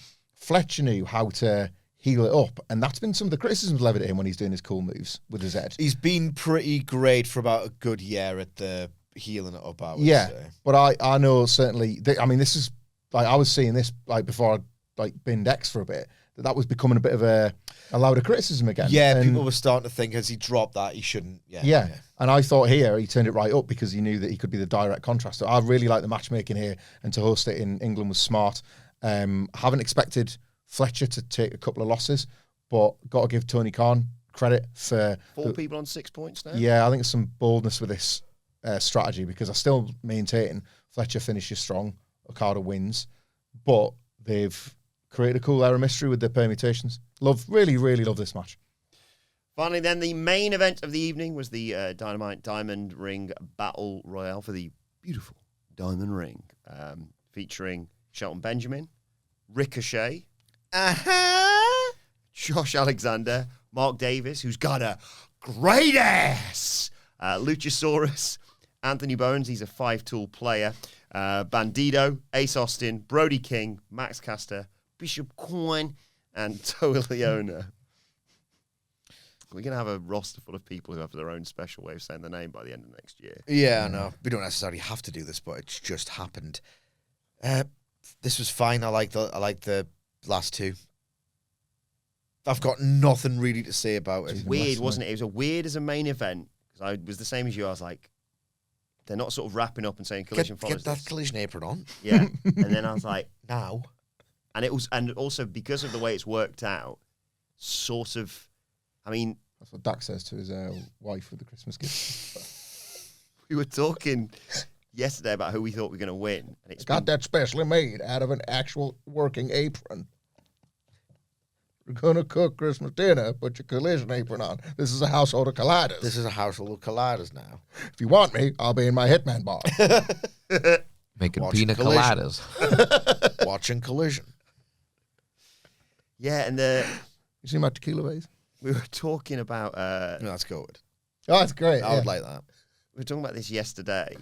heal it up, and that's been some of the criticisms levied at him when he's doing his cool moves with his head. He's been pretty great for about a good year at the healing it up, I would say. But I know certainly, this is, like, I was seeing this, like, before I, like, binned X for a bit, that was becoming a bit of a louder criticism again. Yeah, And people were starting to think, as he dropped that, he shouldn't. Yeah. And I thought here he turned it right up because he knew that he could be the direct contrast. So I really like the matchmaking here, and to host it in England was smart. Haven't expected Fletcher to take a couple of losses, but got to give Tony Khan credit for 4 people on 6 points now. Yeah, I think there's some boldness with this strategy, because I still maintain Fletcher finishes strong, Okada wins, but they've created a cool air of mystery with their permutations. Really love this match. Finally, then, the main event of the evening was the Dynamite Diamond Ring Battle Royale for the beautiful Diamond Ring, featuring Shelton Benjamin, Ricochet, Josh Alexander, Mark Davis, who's got a great ass, Luchasaurus, Anthony Bowens, he's a 5-tool player, Bandito, Ace Austin, Brody King, Max Caster, Bishop Coin, and Toa Leona. We're going to have a roster full of people who have their own special way of saying the name by the end of next year. Yeah, I know. We don't necessarily have to do this, but it's just happened. This was fine. I like the last 2. I've got nothing really to say about it. Weird, wasn't it? It was a weird as a main event, because I was the same as you. I was like, they're not sort of wrapping up and saying Collision follows Get that this. Collision apron on. Yeah. And then I was like, Now. and it was, and also because of the way it's worked out, sort of, I mean, That's what Dak says to his wife with the Christmas gift. we were talking yesterday about who we thought were going to win. And it's Got that specially made out of an actual working apron. We're going to cook Christmas dinner, put your Collision apron on. This is a household of colliders. This is a household of colliders now. If you want me, I'll be in my Hitman bar. Making Watching pina Collision. coladas. Watching Collision. Yeah, and You see my tequila base? we were talking about, No, that's good. Oh, that's great. I would like that. we were talking about this yesterday,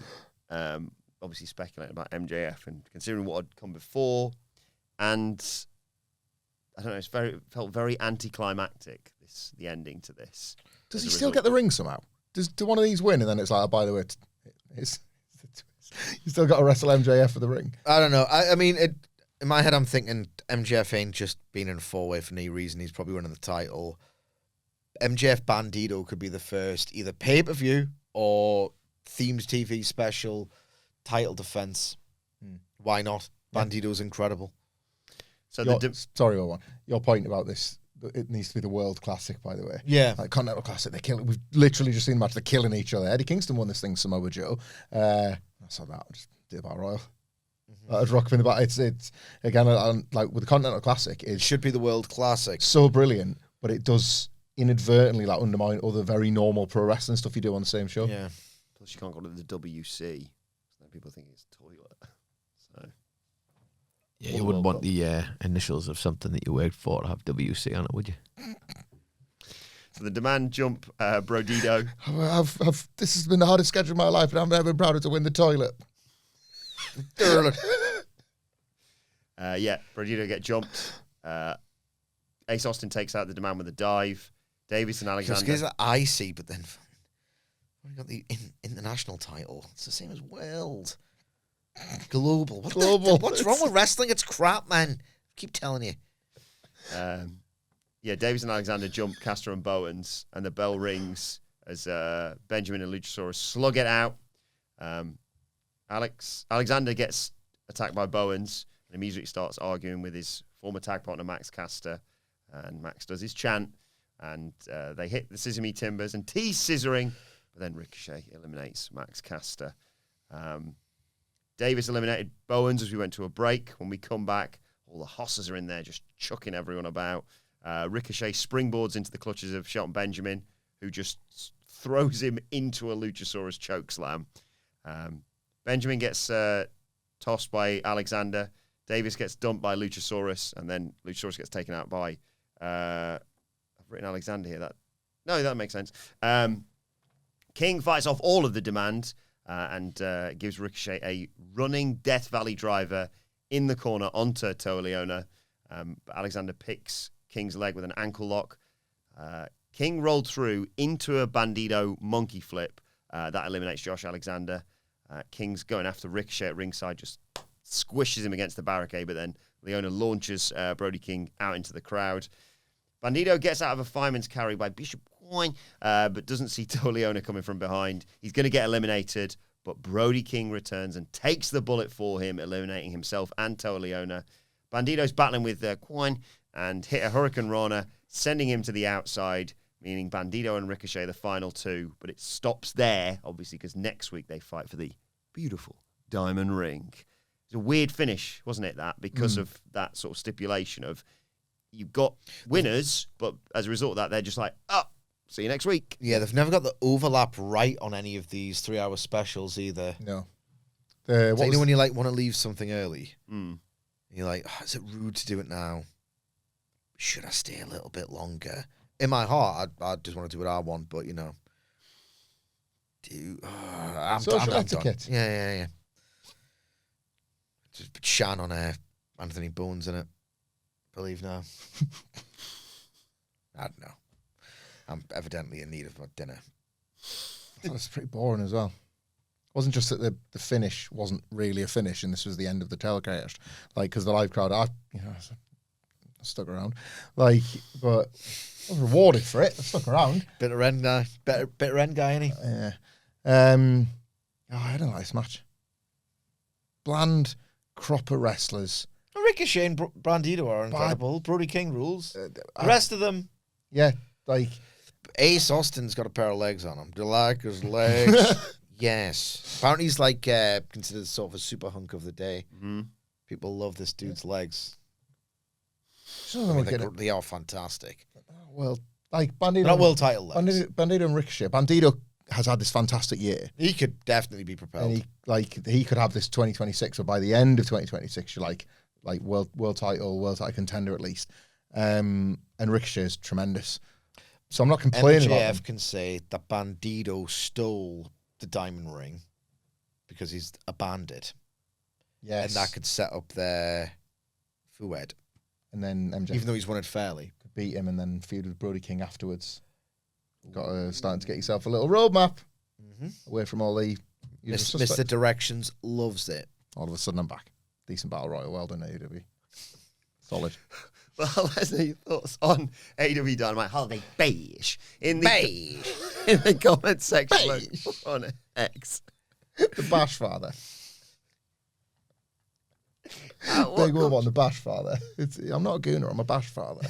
obviously speculating about MJF and considering what had come before, and I don't know, it felt very anticlimactic, the ending to this. Does as he a still result. get the ring somehow? Do one of these win, and then it's like, oh, by the way, you still got to wrestle MJF for the ring. I don't know. I mean, in my head, I'm thinking MJF ain't just being in a 4-way for any reason. He's probably winning the title. MJF Bandito could be the first either pay-per-view or themed TV special title defense. Why not? Bandito's incredible. So Sorry, one. Your point about this, it needs to be the world classic, by the way. Yeah. Like Continental Classic, they're killing. We've literally just seen the match. They're killing each other. Eddie Kingston won this thing, Samoa Joe. I saw that. Just did about Royal. I'd rock up in the back. It's again like with the Continental Classic, It it's should be the world classic. so brilliant, but it does inadvertently like undermine other very normal pro wrestling stuff you do on the same show. Yeah. plus you can't go to the WC, so people think it's a toilet. So Yeah, you wouldn't want the initials of something that you worked for to have WC on it, would you? So the demand jump, Brodito. This has been the hardest schedule of my life, and I've never been prouder to win the toilet. Yeah, Brodito get jumped. Ace Austin takes out the demand with a dive. Davis and Just Alexander. because I see, but then we got the international title. It's the same as world. Global. What's wrong with wrestling? It's crap, man. Keep telling you. Yeah, Davis and Alexander jump Caster and Bowens, and the bell rings as Benjamin and Luchasaurus slug it out. Alexander gets attacked by Bowens and immediately starts arguing with his former tag partner Max Caster, and Max does his chant, and they hit the Sesame Timbers and tease scissoring, but then Ricochet eliminates Max Caster. Davis eliminated Bowens as we went to a break. When we come back, all the hosses are in there just chucking everyone about. Ricochet springboards into the clutches of Shelton Benjamin, who just throws him into a Luchasaurus chokeslam. Benjamin gets tossed by Alexander. Davis gets dumped by Luchasaurus, and then Luchasaurus gets taken out by... I've written Alexander here. That makes sense. King fights off all of the demand and gives Ricochet a running Death Valley driver in the corner onto Toa Leona. But Alexander picks King's leg with an ankle lock. King rolled through into a Bandito monkey flip. That eliminates Josh Alexander. King's going after Ricochet at ringside, just squishes him against the barricade, but then Leona launches Brody King out into the crowd. Bandito gets out of a fireman's carry by Bishop Quine, but doesn't see Leona coming from behind. He's going to get eliminated, but Brody King returns and takes the bullet for him, eliminating himself and Leona. Bandito's battling with Quine and hit a Hurricane Rana, sending him to the outside, meaning Bandito and Ricochet the final two. But it stops there, obviously, because next week they fight for the beautiful Diamond Ring. It's a weird finish, wasn't it, that? Because of that sort of stipulation of you've got winners, but as a result of that, they're just like, oh, see you next week. Yeah, they've never got the overlap right on any of these 3-hour specials either. No. So you know when you like want to leave something early? Mm. You're like, oh, is it rude to do it now? Should I stay a little bit longer? In my heart, I just want to do what I want, but you know, I'm Social done. etiquette. Yeah. Just Shan on Anthony Bones in it. Believe now. I don't know. I'm evidently in need of my dinner. That was pretty boring as well. It wasn't just that the finish wasn't really a finish, and this was the end of the telecast. Like, because the live crowd, I stuck around. Like, but I was rewarded for it. I stuck around. Bitter end guy, ain't he? Yeah. I don't like this match. Bland crop of wrestlers. Ricochet and Bandito are incredible. Brody King rules. The rest of them, yeah, like Ace Austin's got a pair of legs on him. Do you like his legs? Yes. Apparently he's like considered sort of a super hunk of the day. Mm-hmm. People love this dude's legs. I They are fantastic. well, like Bandito, They're not world title legs. Bandito and Ricochet. Bandito has had this fantastic year. He could definitely be propelled. And he could have this 2026, or by the end of 2026, you're like world title contender at least. And Ricochet is tremendous. So I'm not complaining about him. MJF can say that Bandito stole the diamond ring because he's a bandit. Yes. And that could set up their Fued. And then MJF Even though he's won it fairly. could beat him and then feud with Brody King afterwards. Got to starting to get yourself a little roadmap away from all the usual Mr. suspects. Directions loves it. All of a sudden I'm back. Decent battle royal. Well done, AEW. Solid. Well, let's know your thoughts on AEW Dynamite Holiday Beige in the comment section on X. The Bash Father. Big Wilbourn on the Bash Father. I'm not a gooner, I'm a Bash Father.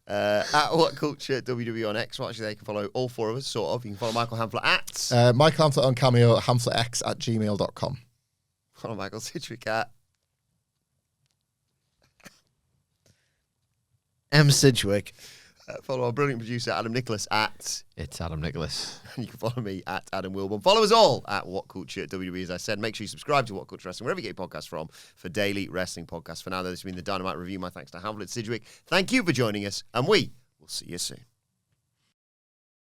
At WhatCulture WWE on X. Well, actually, they can follow all four of us, sort of. You can follow Michael Hamflett at... Michael Hamflett on Cameo, hamflettx@gmail.com. Follow Michael Sidgwick at... M. Sidgwick. Follow our brilliant producer, Adam Nicholas, at... It's Adam Nicholas. And you can follow me at Adam Wilbourn. Follow us all at WhatCulture WWE. As I said, make sure you subscribe to WhatCulture Wrestling, wherever you get your podcasts from, for daily wrestling podcasts. For now, this has been the Dynamite Review. My thanks to Hamflett Sidgwick. Thank you for joining us, and we will see you soon.